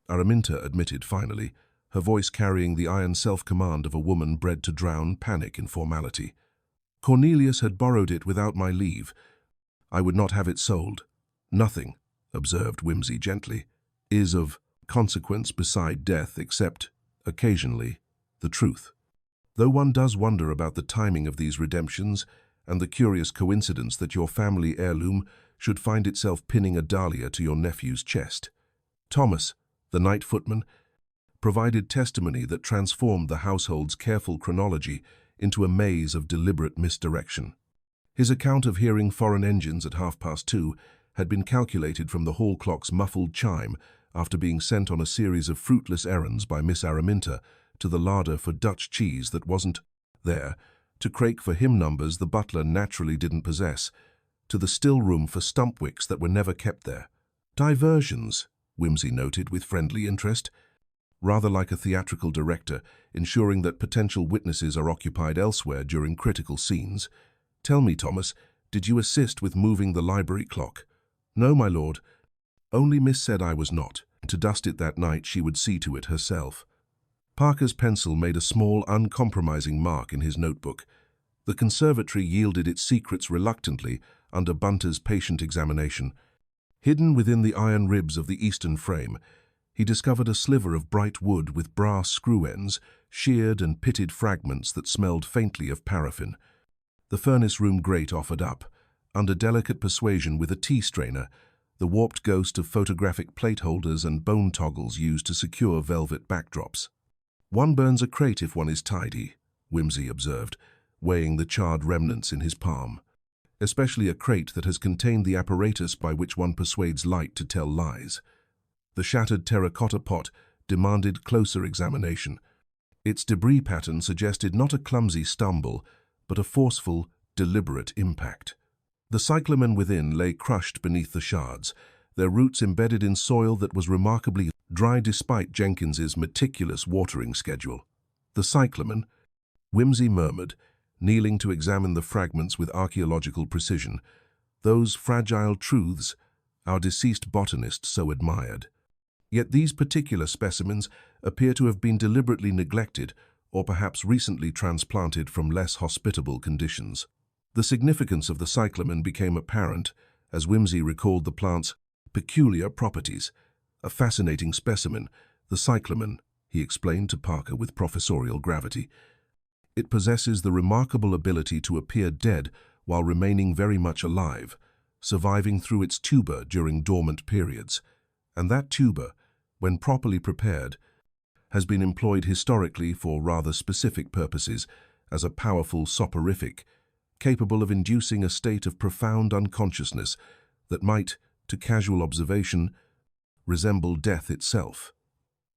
Araminta admitted finally, her voice carrying the iron self-command of a woman bred to drown panic in formality. "Cornelius had borrowed it without my leave. I would not have it sold. Nothing," observed Whimsy gently, "is of consequence beside death except, occasionally, the truth. Though one does wonder about the timing of these redemptions and the curious coincidence that your family heirloom should find itself pinning a dahlia to your nephew's chest." Thomas, the night footman, provided testimony that transformed the household's careful chronology into a maze of deliberate misdirection. His account of hearing foreign engines at 2:30 had been calculated from the hall clock's muffled chime after being sent on a series of fruitless errands by Miss Araminta to the larder for Dutch cheese that wasn't there, to Crake for hymn numbers the butler naturally didn't possess, to the still room for stump wicks that were never kept there. "Diversions," Whimsy noted with friendly interest, rather like a theatrical director, ensuring that potential witnesses are occupied elsewhere during critical scenes. "Tell me, Thomas, Did you assist with moving the library clock? No, my lord. Only Miss said I was not. To dust it that night, she would see to it herself. Parker's pencil made a small, uncompromising mark in his notebook. The conservatory yielded its secrets reluctantly under Bunter's patient examination. Hidden within the iron ribs of the eastern frame, he discovered a sliver of bright wood with brass screw ends, sheared and pitted fragments that smelled faintly of paraffin. The furnace-room grate offered up, under delicate persuasion with a tea strainer, the warped ghost of photographic plate holders and bone toggles used to secure velvet backdrops. One burns a crate if one is tidy, Whimsy observed, weighing the charred remnants in his palm. Especially a crate that has contained the apparatus by which one persuades light to tell lies. The shattered terracotta pot demanded closer examination. Its debris pattern suggested not a clumsy stumble, but a forceful, deliberate impact. The cyclamen within lay crushed beneath the shards, their roots embedded in soil that was remarkably dry despite Jenkins's meticulous watering schedule. The cyclamen, Whimsy murmured, kneeling to examine the fragments with archaeological precision. Those fragile truths our deceased botanist so admired. Yet these particular specimens appear to have been deliberately neglected or perhaps recently transplanted from less hospitable conditions. The significance of the cyclamen became apparent as Whimsy recalled the plant's peculiar properties. A fascinating specimen, the cyclamen, he explained to Parker with professorial gravity. It possesses the remarkable ability to appear dead while remaining very much alive, surviving through its tuber during dormant periods. And that tuber, when properly prepared, has been employed historically for rather specific purposes as a powerful soporific, capable of inducing a state of profound unconsciousness that might, to casual observation, resemble death itself.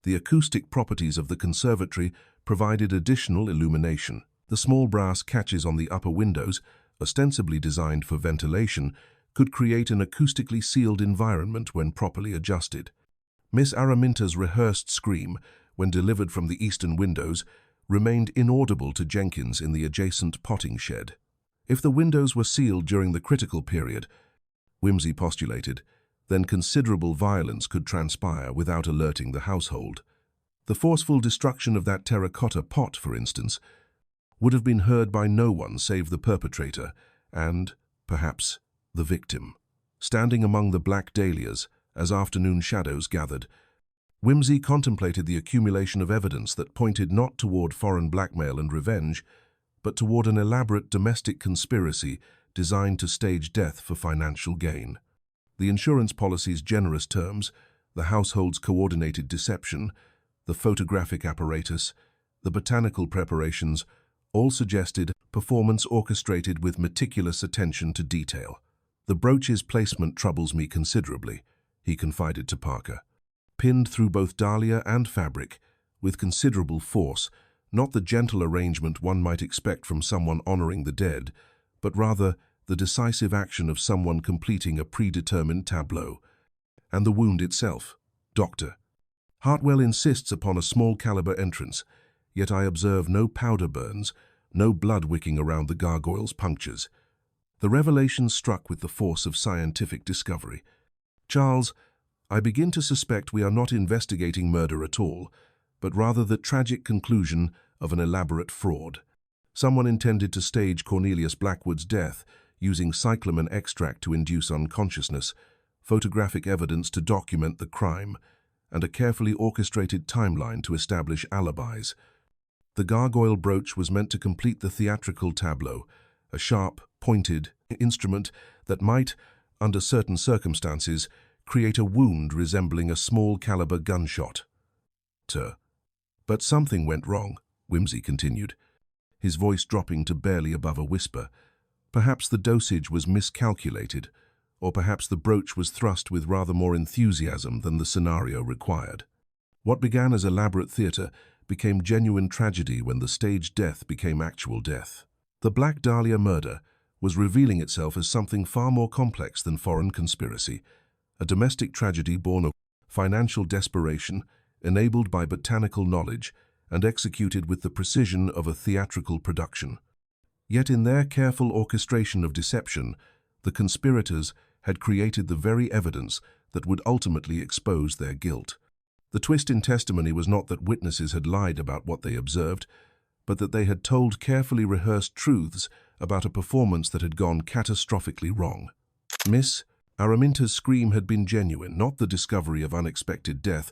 The acoustic properties of the conservatory provided additional illumination. The small brass catches on the upper windows, ostensibly designed for ventilation, could create an acoustically sealed environment when properly adjusted. Miss Araminta's rehearsed scream, when delivered from the eastern windows, remained inaudible to Jenkins in the adjacent potting shed. If the windows were sealed during the critical period, Whimsy postulated, then considerable violence could transpire without alerting the household. The forceful destruction of that terracotta pot, for instance, would have been heard by no one save the perpetrator and, perhaps, the victim. Standing among the black dahlias, as afternoon shadows gathered, Whimsy contemplated the accumulation of evidence that pointed not toward foreign blackmail and revenge, but toward an elaborate domestic conspiracy designed to stage death for financial gain. The insurance policy's generous terms, the household's coordinated deception, the photographic apparatus, the botanical preparations, all suggested performance orchestrated with meticulous attention to detail. The brooch's placement troubles me considerably, he confided to Parker. Pinned through both dahlia and fabric, with considerable force, not the gentle arrangement one might expect from someone honoring the dead, but rather the decisive action of someone completing a predetermined tableau. And the wound itself, Doctor. Hartwell insists upon a small-caliber entrance, yet I observe no powder burns, no blood wicking around the gargoyle's punctures. The revelation struck with the force of scientific discovery. Charles, I begin to suspect we are not investigating murder at all, but rather the tragic conclusion of an elaborate fraud. Someone intended to stage Cornelius Blackwood's death, using cyclamen extract to induce unconsciousness, photographic evidence to document the crime, and a carefully orchestrated timeline to establish alibis. The gargoyle brooch was meant to complete the theatrical tableau, a sharp, pointed instrument that might, under certain circumstances, create a wound resembling a small-caliber gunshot. But something went wrong, Whimsy continued, his voice dropping to barely above a whisper. Perhaps the dosage was miscalculated, or perhaps the brooch was thrust with rather more enthusiasm than the scenario required. What began as elaborate theater became genuine tragedy when the staged death became actual death. The Black Dahlia Murder was revealing itself as something far more complex than foreign conspiracy, a domestic tragedy born of financial desperation, enabled by botanical knowledge, and executed with the precision of a theatrical production. Yet in their careful orchestration of deception, the conspirators had created the very evidence that would ultimately expose their guilt. The twist in testimony was not that witnesses had lied about what they observed, but that they had told carefully rehearsed truths about a performance that had gone catastrophically wrong. Miss Araminta's scream had been genuine, not the discovery of unexpected death,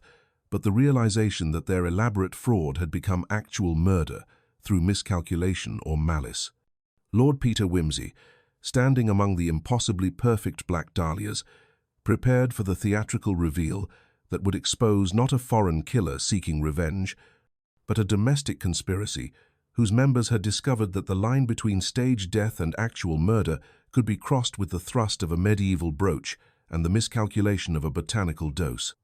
but the realization that their elaborate fraud had become actual murder through miscalculation or malice. Lord Peter Wimsey, standing among the impossibly perfect Black Dahlias, prepared for the theatrical reveal that would expose not a foreign killer seeking revenge, but a domestic conspiracy whose members had discovered that the line between stage death and actual murder could be crossed with the thrust of a medieval brooch and the miscalculation of a botanical dose.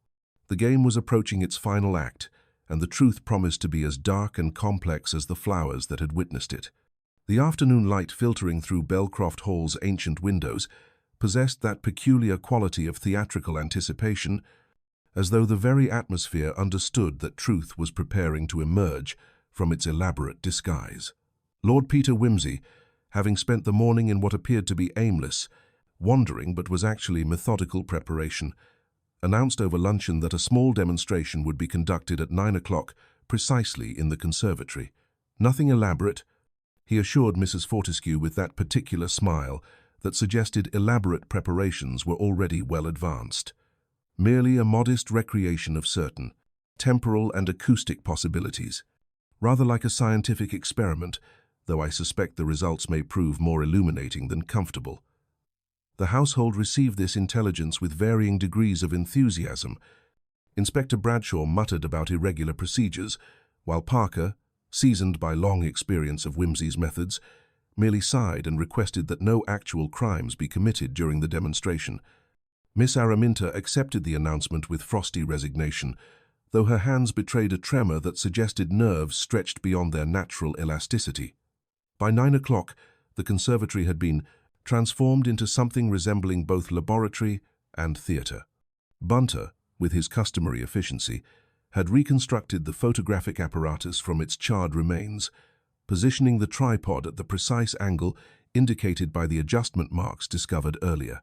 The game was approaching its final act, and the truth promised to be as dark and complex as the flowers that had witnessed it. The afternoon light filtering through Belcroft Hall's ancient windows possessed that peculiar quality of theatrical anticipation, as though the very atmosphere understood that truth was preparing to emerge from its elaborate disguise. Lord Peter Wimsey, having spent the morning in what appeared to be aimless, wandering but was actually methodical preparation, announced over luncheon that a small demonstration would be conducted at 9 o'clock precisely in the conservatory. Nothing elaborate, he assured Mrs. Fortescue with that particular smile that suggested elaborate preparations were already well advanced. Merely a modest recreation of certain temporal and acoustic possibilities, rather like a scientific experiment, though I suspect the results may prove more illuminating than comfortable. The household received this intelligence with varying degrees of enthusiasm. Inspector Bradshaw muttered about irregular procedures, while Parker, seasoned by long experience of Wimsey's methods, merely sighed and requested that no actual crimes be committed during the demonstration. Miss Araminta accepted the announcement with frosty resignation, though her hands betrayed a tremor that suggested nerves stretched beyond their natural elasticity. By 9 o'clock, the conservatory had been transformed into something resembling both laboratory and theatre. Bunter, with his customary efficiency, had reconstructed the photographic apparatus from its charred remains, positioning the tripod at the precise angle indicated by the adjustment marks discovered earlier.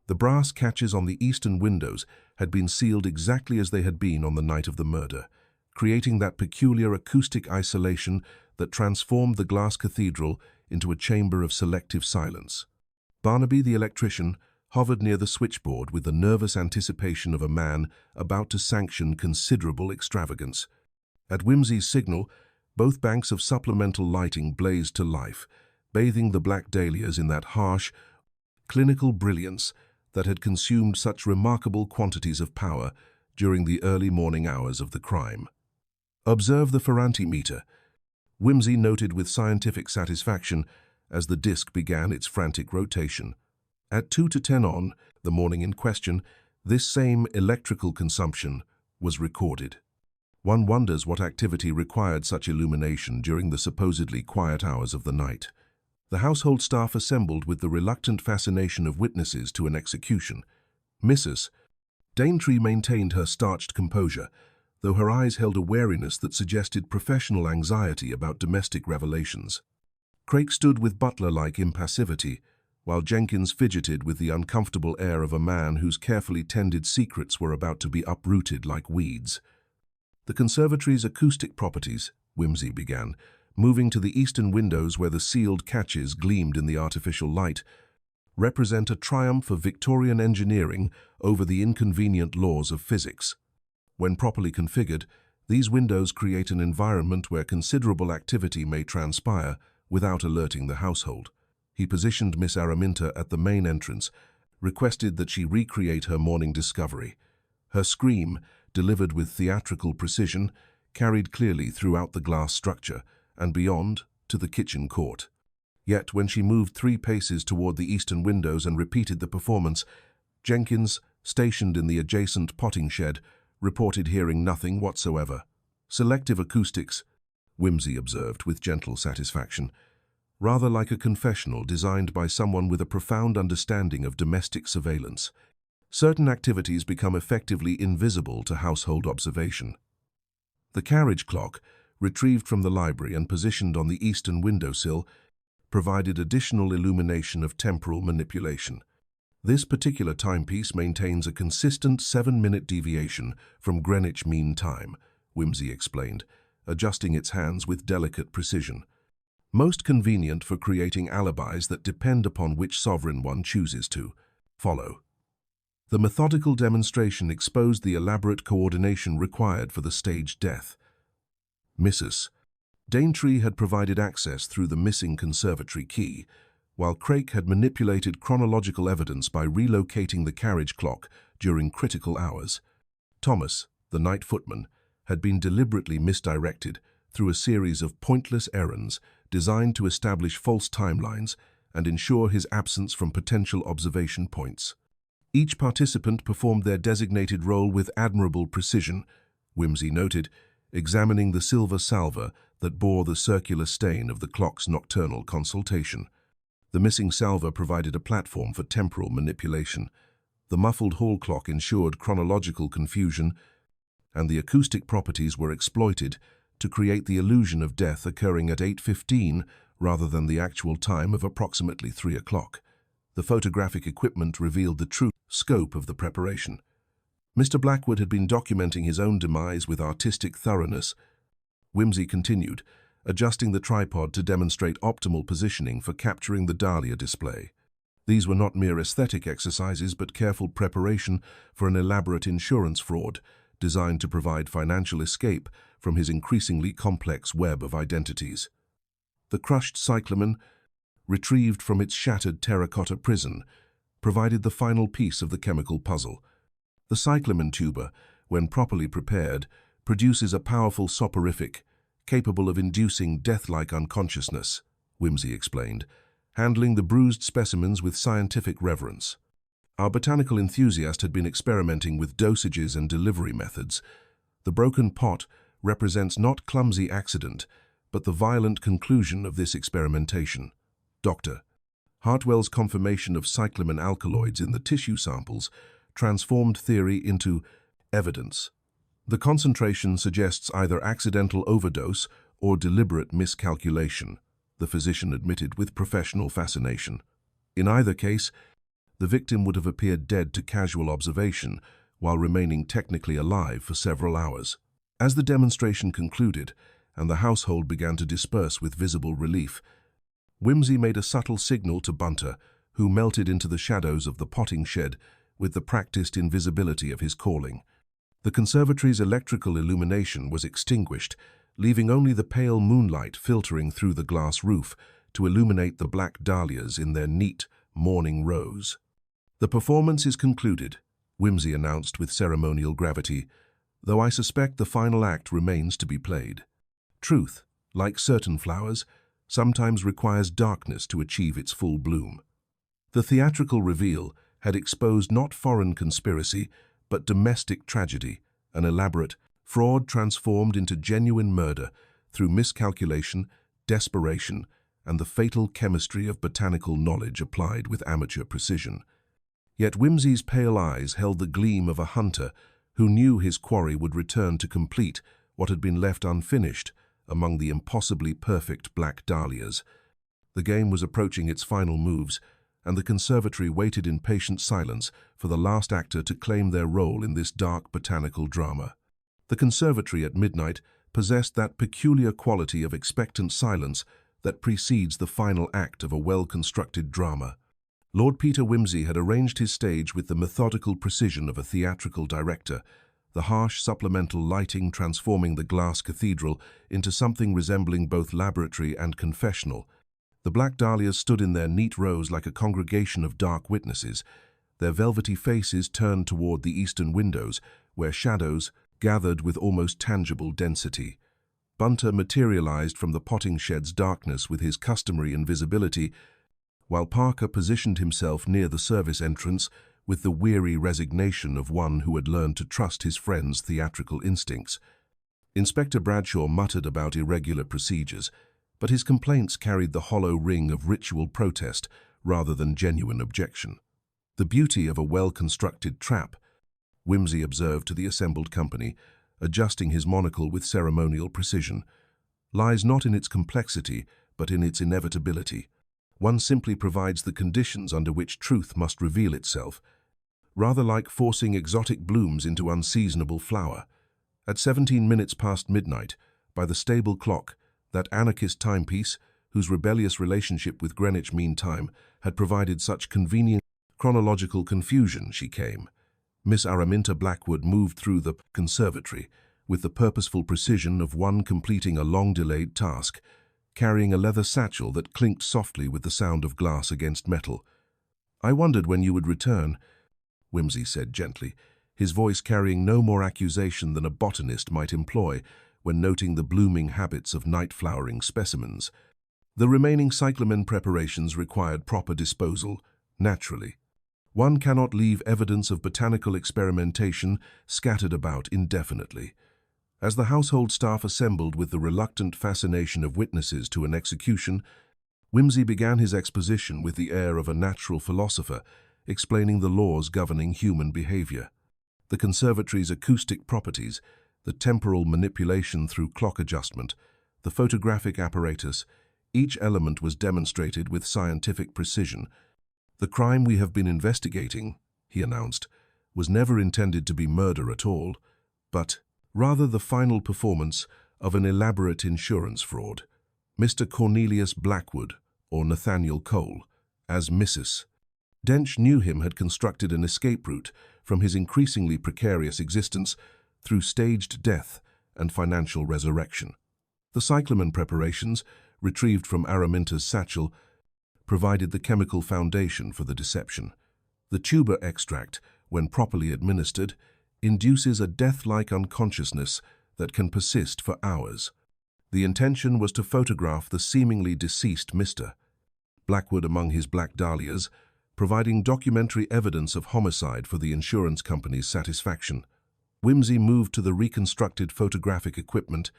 The brass catches on the eastern windows had been sealed exactly as they had been on the night of the murder, creating that peculiar acoustic isolation that transformed the glass cathedral into a chamber of selective silence. Barnaby, the electrician, hovered near the switchboard with the nervous anticipation of a man about to sanction considerable extravagance. At Wimsey's signal, both banks of supplemental lighting blazed to life, bathing the Black Dahlias in that harsh, clinical brilliance that had consumed such remarkable quantities of power during the early morning hours of the crime. "Observe the Ferranti meter," Wimsey noted with scientific satisfaction as the disk began its frantic rotation. At 2 to 10 on, the morning in question, this same electrical consumption was recorded. One wonders what activity required such illumination during the supposedly quiet hours of the night. The household staff assembled with the reluctant fascination of witnesses to an execution. Mrs. Daintree maintained her starched composure, though her eyes held a wariness that suggested professional anxiety about domestic revelations. Craik stood with butler-like impassivity, while Jenkins fidgeted with the uncomfortable air of a man whose carefully tended secrets were about to be uprooted like weeds. "The conservatory's acoustic properties," Wimsey began, moving to the eastern windows where the sealed catches gleamed in the artificial light, "represent a triumph of Victorian engineering over the inconvenient laws of physics. When properly configured, these windows create an environment where considerable activity may transpire without alerting the household." He positioned Miss Araminta at the main entrance, requested that she recreate her morning discovery. Her scream, delivered with theatrical precision, carried clearly throughout the glass structure and beyond to the kitchen court. Yet when she moved 3 paces toward the eastern windows and repeated the performance, Jenkins, stationed in the adjacent potting shed, reported hearing nothing whatsoever. "Selective acoustics," Wimsey observed with gentle satisfaction, "rather like a confessional designed by someone with a profound understanding of domestic surveillance. Certain activities become effectively invisible to household observation." The carriage clock, retrieved from the library and positioned on the eastern windowsill, provided additional illumination of temporal manipulation. This particular timepiece maintains a consistent 7-minute deviation from Greenwich Mean Time, Whimsy explained, adjusting its hands with delicate precision. Most convenient for creating alibis that depend upon which sovereign one chooses to follow. The methodical demonstration exposed the elaborate coordination required for the staged death. Mrs. Daintree had provided access through the missing conservatory key, while Craik had manipulated chronological evidence by relocating the carriage clock during critical hours. Thomas, the night footman, had been deliberately misdirected through a series of pointless errands designed to establish false timelines and ensure his absence from potential observation points. Each participant performed their designated role with admirable precision, Whimsy noted, examining the silver salver that bore the circular stain of the clock's nocturnal consultation. The missing salver provided a platform for temporal manipulation. The muffled hall clock ensured chronological confusion, and the acoustic properties were exploited to create the illusion of death occurring at 8:15 rather than the actual time of approximately 3 o'clock. The photographic equipment revealed the true scope of the preparation. Mr. Blackwood had been documenting his own demise with artistic thoroughness. Whimsy continued, adjusting the tripod to demonstrate optimal positioning for capturing the Dahlia display. These were not mere aesthetic exercises but careful preparation for an elaborate insurance fraud designed to provide financial escape from his increasingly complex web of identities. The crushed cyclamen, retrieved from its shattered terracotta prison, provided the final piece of the chemical puzzle. The cyclamen tuber, when properly prepared, produces a powerful soporific, capable of inducing death-like unconsciousness, Whimsy explained, handling the bruised specimens with scientific reverence. Our botanical enthusiast had been experimenting with dosages and delivery methods. The broken pot represents not clumsy accident, but the violent conclusion of this experimentation. Dr. Hartwell's confirmation of cyclamen alkaloids in the tissue samples transformed theory into evidence. The concentration suggests either accidental overdose or deliberate miscalculation, the physician admitted with professional fascination. In either case, the victim would have appeared dead to casual observation while remaining technically alive for several hours. As the demonstration concluded and the household began to disperse with visible relief, Whimsy made a subtle signal to Bunter, who melted into the shadows of the potting shed with the practiced invisibility of his calling. The conservatory's electrical illumination was extinguished, leaving only the pale moonlight filtering through the glass roof to illuminate the black dahlias in their neat, morning rows. "The performance is concluded," Whimsy announced with ceremonial gravity, "though I suspect the final act remains to be played. Truth, like certain flowers, sometimes requires darkness to achieve its full bloom." The theatrical reveal had exposed not foreign conspiracy, but domestic tragedy, an elaborate fraud transformed into genuine murder through miscalculation, desperation, and the fatal chemistry of botanical knowledge applied with amateur precision. Yet Whimsy's pale eyes held the gleam of a hunter who knew his quarry would return to complete what had been left unfinished among the impossibly perfect black dahlias. The game was approaching its final moves, and the conservatory waited in patient silence for the last actor to claim their role in this dark botanical drama. The conservatory at midnight possessed that peculiar quality of expectant silence that precedes the final act of a well-constructed drama. Lord Peter Whimsy had arranged his stage with the methodical precision of a theatrical director, the harsh supplemental lighting transforming the glass cathedral into something resembling both laboratory and confessional. The black dahlias stood in their neat rows like a congregation of dark witnesses, their velvety faces turned toward the eastern windows, where shadows gathered with almost tangible density. Bunter materialized from the potting shed's darkness with his customary invisibility, while Parker positioned himself near the service entrance with the weary resignation of one who had learned to trust his friend's theatrical instincts. Inspector Bradshaw muttered about irregular procedures, but his complaints carried the hollow ring of ritual protest rather than genuine objection. "The beauty of a well-constructed trap," Whimsy observed to the assembled company, adjusting his monocle with ceremonial precision, "lies not in its complexity, but in its inevitability. One simply provides the conditions under which truth must reveal itself, rather like forcing exotic blooms into unseasonable flower. At 17 minutes past midnight, by the stable clock, that anarchist timepiece, whose rebellious relationship with Greenwich Mean Time had provided such convenient chronological confusion, she came. Miss Araminta Blackwood moved through the conservatory with the purposeful precision of one completing a long-delayed task, carrying a leather satchel that clinked softly with the sound of glass against metal. "I wondered when you would return," Whimsy said gently, his voice carrying no more accusation than a botanist might employ when noting the blooming habits of night-flowering specimens. The remaining cyclamen preparations required proper disposal, naturally. One cannot leave evidence of botanical experimentation scattered about indefinitely. As the household staff assembled with the reluctant fascination of witnesses to an execution, Whimsy began his exposition with the air of a natural philosopher, explaining the laws governing human behavior. The conservatory's acoustic properties, the temporal manipulation through clock adjustment, the photographic apparatus, each element was demonstrated with scientific precision. "The crime we have been investigating," he announced, "was never intended to be murder at all, but rather the final performance of an elaborate insurance fraud. Mr. Cornelius Blackwood, or Nathaniel Cole, as Mrs. Dench knew him, had constructed an escape route from his increasingly precarious existence through staged death and financial resurrection. The cyclamen preparations, retrieved from Araminta's satchel, provided the chemical foundation for the deception. The tuber extract, when properly administered, induces a death-like unconsciousness that can persist for hours. The intention was to photograph the seemingly deceased Mr. Blackwood among his Black Dahlias, providing documentary evidence of homicide for the insurance company's satisfaction. Whimsy moved to the reconstructed photographic equipment,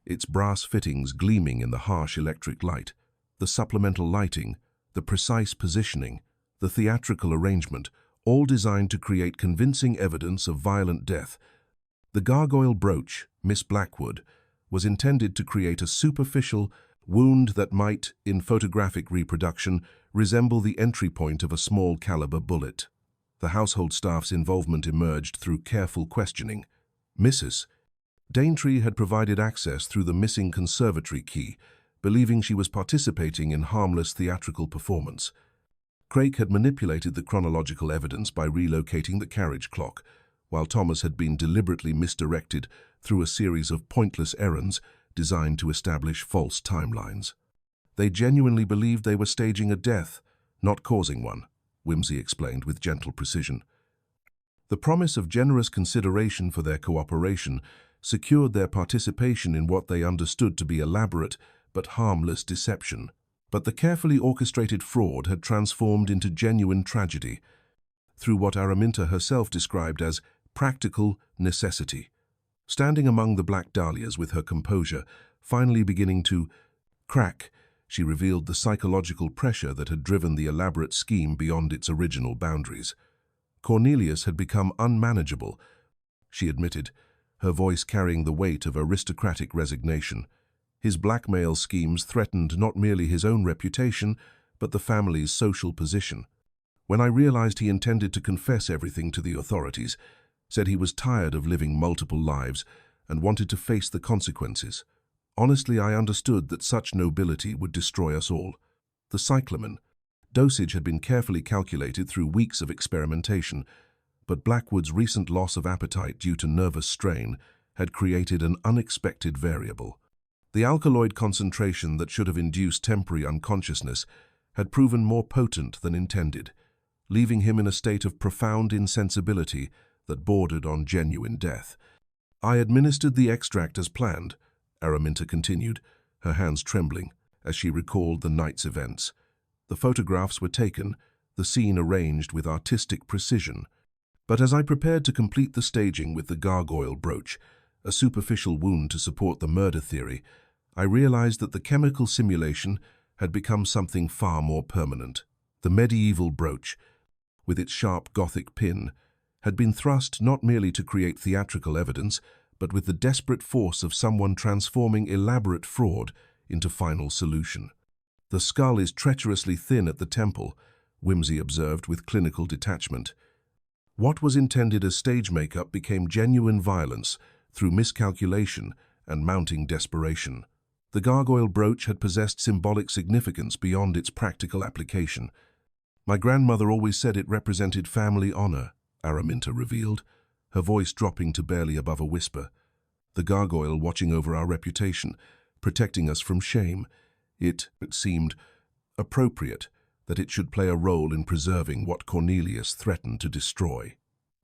its brass fittings gleaming in the harsh electric light. The supplemental lighting, the precise positioning, the theatrical arrangement, all designed to create convincing evidence of violent death. The gargoyle brooch, Miss Blackwood, was intended to create a superficial wound that might, in photographic reproduction, resemble the entry point of a small-caliber bullet. The household staff's involvement emerged through careful questioning. Mrs. Daintree had provided access through the missing conservatory key, believing she was participating in harmless theatrical performance. Craig had manipulated the chronological evidence by relocating the carriage clock, while Thomas had been deliberately misdirected through a series of pointless errands designed to establish false timelines. They genuinely believed they were staging a death, not causing one, Whimsy explained with gentle precision. The promise of generous consideration for their cooperation secured their participation in what they understood to be elaborate but harmless deception. But the carefully orchestrated fraud had transformed into genuine tragedy through what Araminta herself described as practical necessity. Standing among the Black Dahlias with her composure finally beginning to crack, she revealed the psychological pressure that had driven the elaborate scheme beyond its original boundaries. Cornelius had become unmanageable, she admitted, her voice carrying the weight of aristocratic resignation. His blackmail schemes threatened not merely his own reputation, but the family's social position. When I realized he intended to confess everything to the authorities, said he was tired of living multiple lives and wanted to face the consequences. Honestly, I understood that such nobility would destroy us all. The cyclamen dosage had been carefully calculated through weeks of experimentation, but Blackwood's recent loss of appetite due to nervous strain had created an unexpected variable. The alkaloid concentration that should have induced temporary unconsciousness had proven more potent than intended, leaving him in a state of profound insensibility that bordered on genuine death. I administered the extract as planned, Araminta continued, her hands trembling as she recalled the night's events. The photographs were taken, the scene arranged with artistic precision. But as I prepared to complete the staging with the gargoyle brooch, a superficial wound to support the murder theory, I realized that the chemical simulation had become something far more permanent. The medieval brooch, with its sharp Gothic pin, had been thrust not merely to create theatrical evidence, but with the desperate force of someone transforming elaborate fraud into final solution. The skull is treacherously thin at the temple, Whimsy observed with clinical detachment. What was intended as stage makeup became genuine violence through miscalculation and mounting desperation. The gargoyle brooch had possessed symbolic significance beyond its practical application. My grandmother always said it represented family honor, Araminta revealed, her voice dropping to barely above a whisper. The gargoyle watching over our reputation, protecting us from shame. It seemed appropriate that it should play a role in preserving what Cornelius threatened to destroy.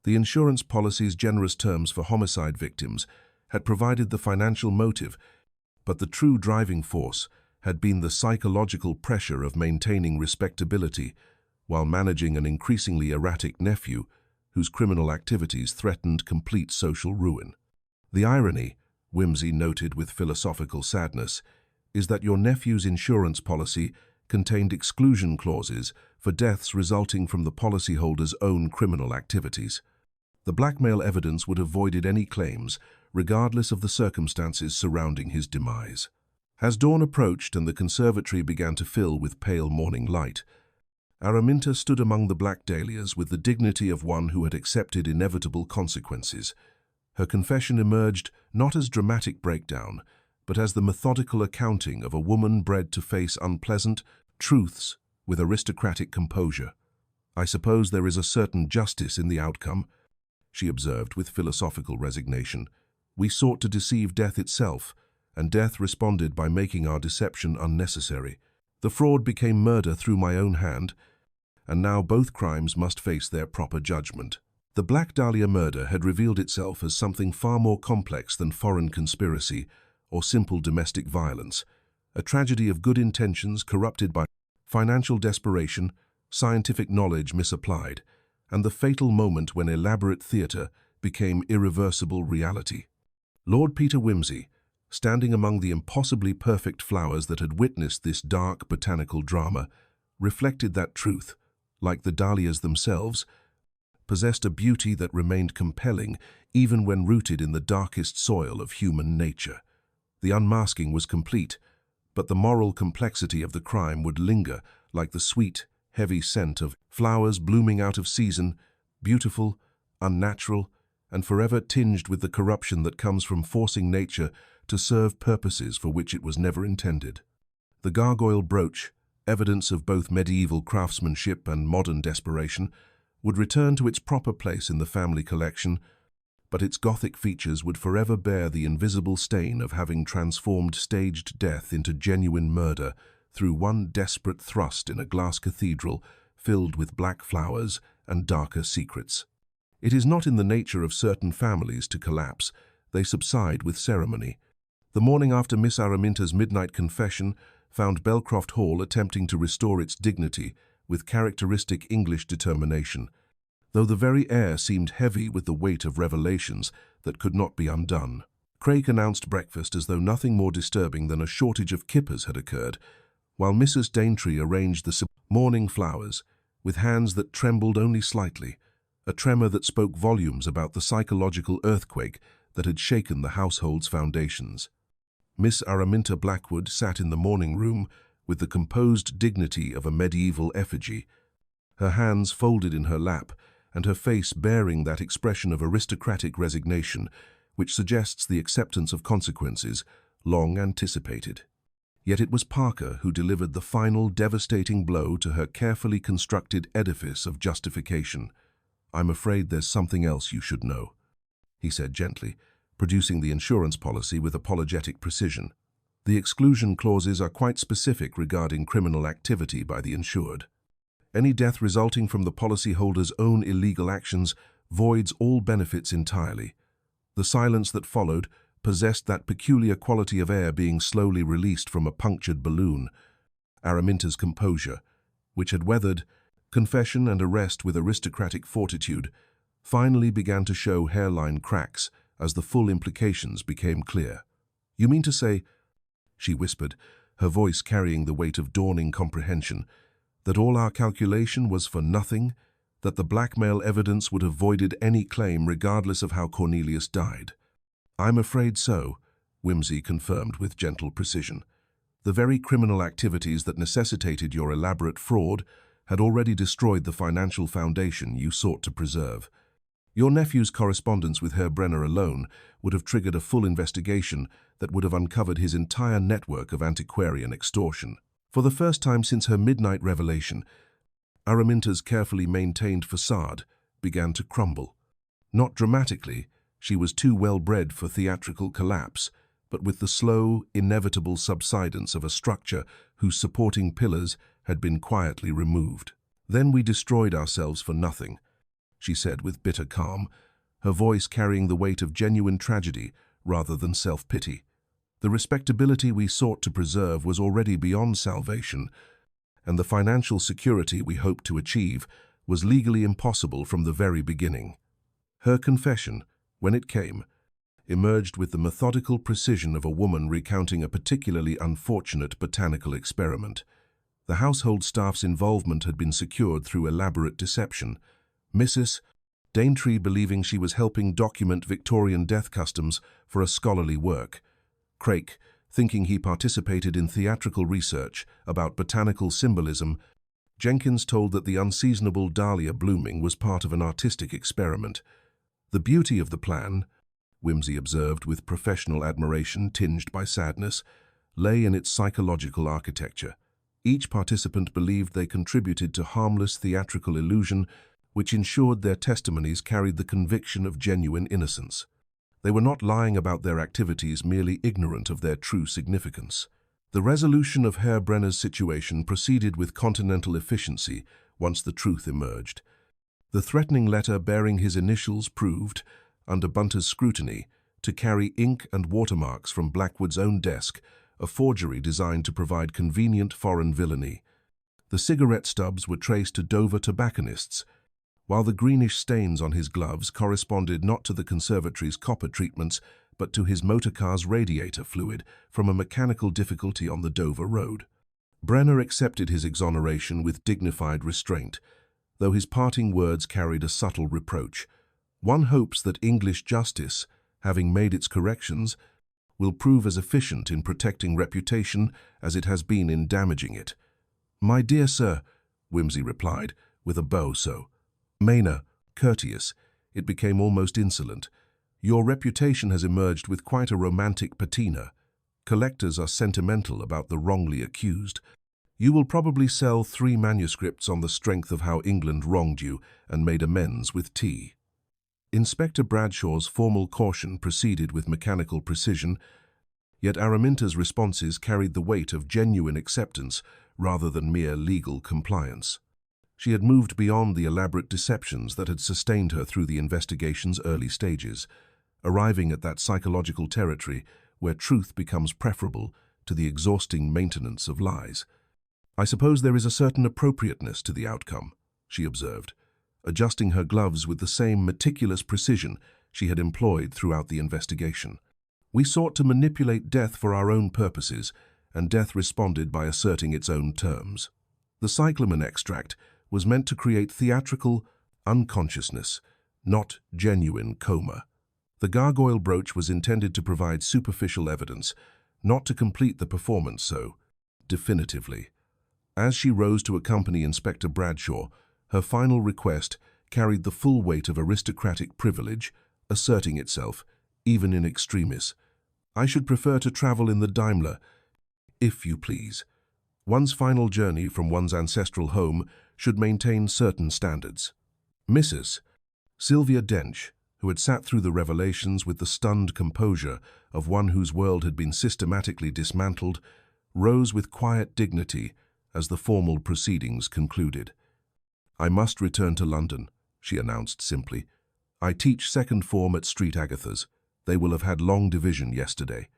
The insurance policy's generous terms for homicide victims had provided the financial motive, but the true driving force had been the psychological pressure of maintaining respectability while managing an increasingly erratic nephew whose criminal activities threatened complete social ruin. The irony, Whimsy noted with philosophical sadness, is that your nephew's insurance policy contained exclusion clauses for deaths resulting from the policyholder's own criminal activities. The blackmail evidence would have voided any claims, regardless of the circumstances surrounding his demise. As dawn approached and the conservatory began to fill with pale morning light, Araminta stood among the Black Dahlias with the dignity of one who had accepted inevitable consequences. Her confession emerged not as dramatic breakdown, but as the methodical accounting of a woman bred to face unpleasant truths with aristocratic composure. "I suppose there is a certain justice in the outcome," she observed with philosophical resignation. "We sought to deceive death itself, and death responded by making our deception unnecessary. The fraud became murder through my own hand, and now both crimes must face their proper judgment." The Black Dahlia murder had revealed itself as something far more complex than foreign conspiracy or simple domestic violence, a tragedy of good intentions corrupted by financial desperation, scientific knowledge misapplied, and the fatal moment when elaborate theatre became irreversible reality. Lord Peter Whimsy, standing among the impossibly perfect flowers that had witnessed this dark botanical drama, reflected that truth, like the dahlias themselves, possessed a beauty that remained compelling even when rooted in the darkest soil of human nature. The unmasking was complete, but the moral complexity of the crime would linger like the sweet, heavy scent of flowers blooming out of season, beautiful, unnatural, and forever tinged with the corruption that comes from forcing nature to serve purposes for which it was never intended. The gargoyle brooch, evidence of both medieval craftsmanship and modern desperation, would return to its proper place in the family collection, but its Gothic features would forever bear the invisible stain of having transformed staged death into genuine murder through one desperate thrust in a glass cathedral filled with black flowers and darker secrets. It is not in the nature of certain families to collapse. They subside with ceremony. The morning after Miss Araminta's midnight confession found Belcroft Hall attempting to restore its dignity with characteristic English determination, though the very air seemed heavy with the weight of revelations that could not be undone. Craig announced breakfast as though nothing more disturbing than a shortage of kippers had occurred, while Mrs. Daintree arranged the morning flowers with hands that trembled only slightly, a tremor that spoke volumes about the psychological earthquake that had shaken the household's foundations. Miss Araminta Blackwood sat in the morning room with the composed dignity of a medieval effigy, her hands folded in her lap and her face bearing that expression of aristocratic resignation which suggests the acceptance of consequences long anticipated. Yet it was Parker who delivered the final devastating blow to her carefully constructed edifice of justification. "I'm afraid there's something else you should know," he said gently, producing the insurance policy with apologetic precision. "The exclusion clauses are quite specific regarding criminal activity by the insured. Any death resulting from the policyholder's own illegal actions voids all benefits entirely. The silence that followed possessed that peculiar quality of air being slowly released from a punctured balloon. Araminta's composure, which had weathered confession and arrest with aristocratic fortitude, finally began to show hairline cracks as the full implications became clear. "You mean to say," she whispered, her voice carrying the weight of dawning comprehension, "that all our calculation was for nothing, that the blackmail evidence would have voided any claim regardless of how Cornelius died?" "I'm afraid so," Whimsy confirmed with gentle precision. The very criminal activities that necessitated your elaborate fraud had already destroyed the financial foundation you sought to preserve. Your nephew's correspondence with Herr Brenner alone would have triggered a full investigation that would have uncovered his entire network of antiquarian extortion. For the first time since her midnight revelation, Araminta's carefully maintained façade began to crumble. Not dramatically, she was too well-bred for theatrical collapse, but with the slow, inevitable subsidence of a structure whose supporting pillars had been quietly removed. "Then we destroyed ourselves for nothing," she said with bitter calm, her voice carrying the weight of genuine tragedy rather than self-pity. "The respectability we sought to preserve was already beyond salvation, and the financial security we hoped to achieve was legally impossible from the very beginning." Her confession, when it came, emerged with the methodical precision of a woman recounting a particularly unfortunate botanical experiment. The household staff's involvement had been secured through elaborate deception, Mrs. Daintree believing she was helping document Victorian death customs for a scholarly work, Craik thinking he participated in theatrical research about botanical symbolism, Jenkins told that the unseasonable dahlia blooming was part of an artistic experiment. The beauty of the plan, Whimsy observed with professional admiration tinged by sadness, lay in its psychological architecture. Each participant believed they contributed to harmless theatrical illusion, which ensured their testimonies carried the conviction of genuine innocence. They were not lying about their activities, merely ignorant of their true significance. The resolution of Herr Brenner's situation proceeded with continental efficiency once the truth emerged. The threatening letter bearing his initials proved, under Bunter's scrutiny, to carry ink and watermarks from Blackwood's own desk, a forgery designed to provide convenient foreign villainy. The cigarette stubs were traced to Dover tobacconists, while the greenish stains on his gloves corresponded not to the conservatory's copper treatments, but to his motorcar's radiator fluid from a mechanical difficulty on the Dover road. Brenner accepted his exoneration with dignified restraint, though his parting words carried a subtle reproach. One hopes that English justice, having made its corrections, will prove as efficient in protecting reputation as it has been in damaging it. "My dear sir," Whimsy replied, with a bow so manner, courteous, it became almost insolent. "Your reputation has emerged with quite a romantic patina. Collectors are sentimental about the wrongly accused. You will probably sell 3 manuscripts on the strength of how England wronged you and made amends with tea." Inspector Bradshaw's formal caution proceeded with mechanical precision, yet Araminta's responses carried the weight of genuine acceptance rather than mere legal compliance. She had moved beyond the elaborate deceptions that had sustained her through the investigation's early stages, arriving at that psychological territory where truth becomes preferable to the exhausting maintenance of lies. "I suppose there is a certain appropriateness to the outcome," she observed, adjusting her gloves with the same meticulous precision she had employed throughout the investigation. "We sought to manipulate death for our own purposes, and death responded by asserting its own terms. The cyclamen extract was meant to create theatrical unconsciousness, not genuine coma. The gargoyle brooch was intended to provide superficial evidence, not to complete the performance so definitively." As she rose to accompany Inspector Bradshaw, her final request carried the full weight of aristocratic privilege, asserting itself, even in extremis. "I should prefer to travel in the Daimler, if you please. One's final journey from one's ancestral home should maintain certain standards." Mrs. Sylvia Dench, who had sat through the revelations with the stunned composure of one whose world had been systematically dismantled, rose with quiet dignity as the formal proceedings concluded. "I must return to London," she announced simply. "I teach second form at St. Agatha's. They will have had long division yesterday.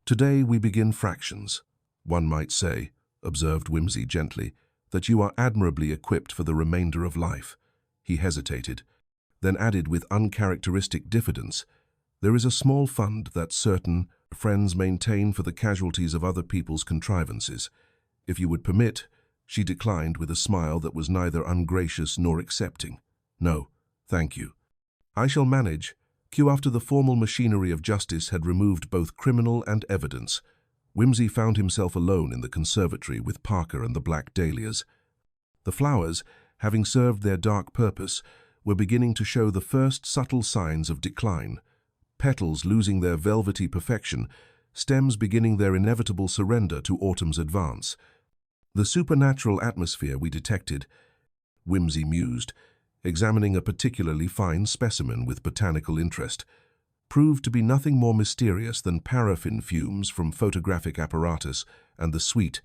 Today we begin fractions. One might say," observed Whimsy gently, "that you are admirably equipped for the remainder of life." He hesitated, then added with uncharacteristic diffidence, "There is a small fund that certain friends maintain for the casualties of other people's contrivances. If you would permit," she declined with a smile that was neither ungracious nor accepting. "No, thank you. I shall manage." Cue after the formal machinery of justice had removed both criminal and evidence, Whimsy found himself alone in the conservatory with Parker and the Black Dahlias. The flowers, having served their dark purpose, were beginning to show the first subtle signs of decline, petals losing their velvety perfection, stems beginning their inevitable surrender to autumn's advance. The supernatural atmosphere we detected, Whimsy mused, examining a particularly fine specimen with botanical interest, proved to be nothing more mysterious than paraffin fumes from photographic apparatus and the sweet,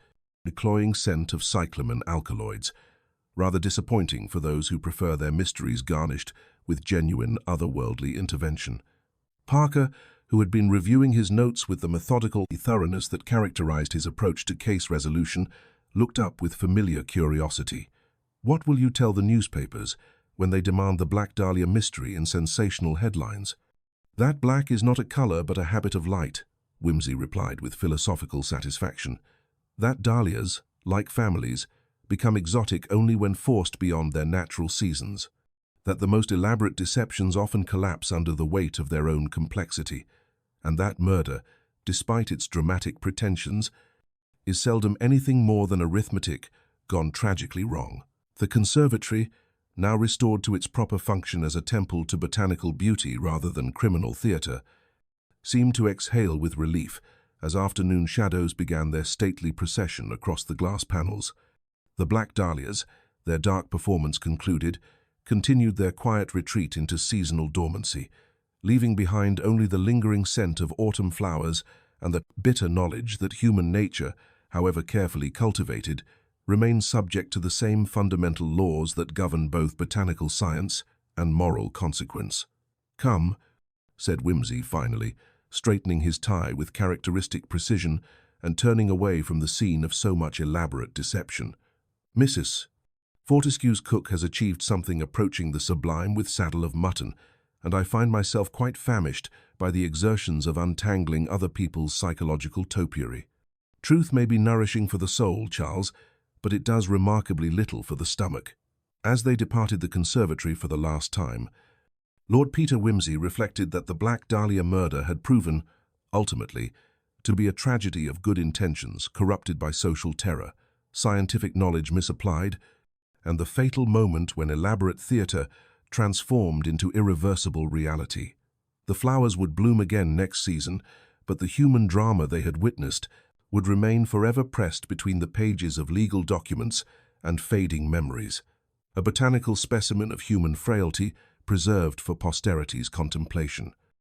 cloying scent of cyclamen alkaloids, rather disappointing for those who prefer their mysteries garnished with genuine otherworldly intervention. Parker, who had been reviewing his notes with the methodical thoroughness that characterized his approach to case resolution, looked up with familiar curiosity. "What will you tell the newspapers when they demand the Black Dahlia mystery in sensational headlines?" "That black is not a color but a habit of light," Whimsy replied with philosophical satisfaction. "That dahlias, like families, become exotic only when forced beyond their natural seasons. That the most elaborate deceptions often collapse under the weight of their own complexity. And that murder, despite its dramatic pretensions, is seldom anything more than arithmetic gone tragically wrong." The conservatory, now restored to its proper function as a temple to botanical beauty rather than criminal theatre, seemed to exhale with relief as afternoon shadows began their stately procession across the glass panels. The Black Dahlias, their dark performance concluded, continued their quiet retreat into seasonal dormancy, leaving behind only the lingering scent of autumn flowers and the bitter knowledge that human nature, however carefully cultivated, remains subject to the same fundamental laws that govern both botanical science and moral consequence. "Come," said Whimsy finally, straightening his tie with characteristic precision and turning away from the scene of so much elaborate deception. "Mrs. Fortescue's cook has achieved something approaching the sublime with saddle of mutton, and I find myself quite famished by the exertions of untangling other people's psychological topiary. Truth may be nourishing for the soul, Charles, but it does remarkably little for the stomach." As they departed the conservatory for the last time, Lord Peter Whimsy reflected that the Black Dahlia murder had proven, ultimately, to be a tragedy of good intentions corrupted by social terror, scientific knowledge misapplied, and the fatal moment when elaborate theatre transformed into irreversible reality. The flowers would bloom again next season, but the human drama they had witnessed would remain forever pressed between the pages of legal documents and fading memories, a botanical specimen of human frailty preserved for posterity's contemplation.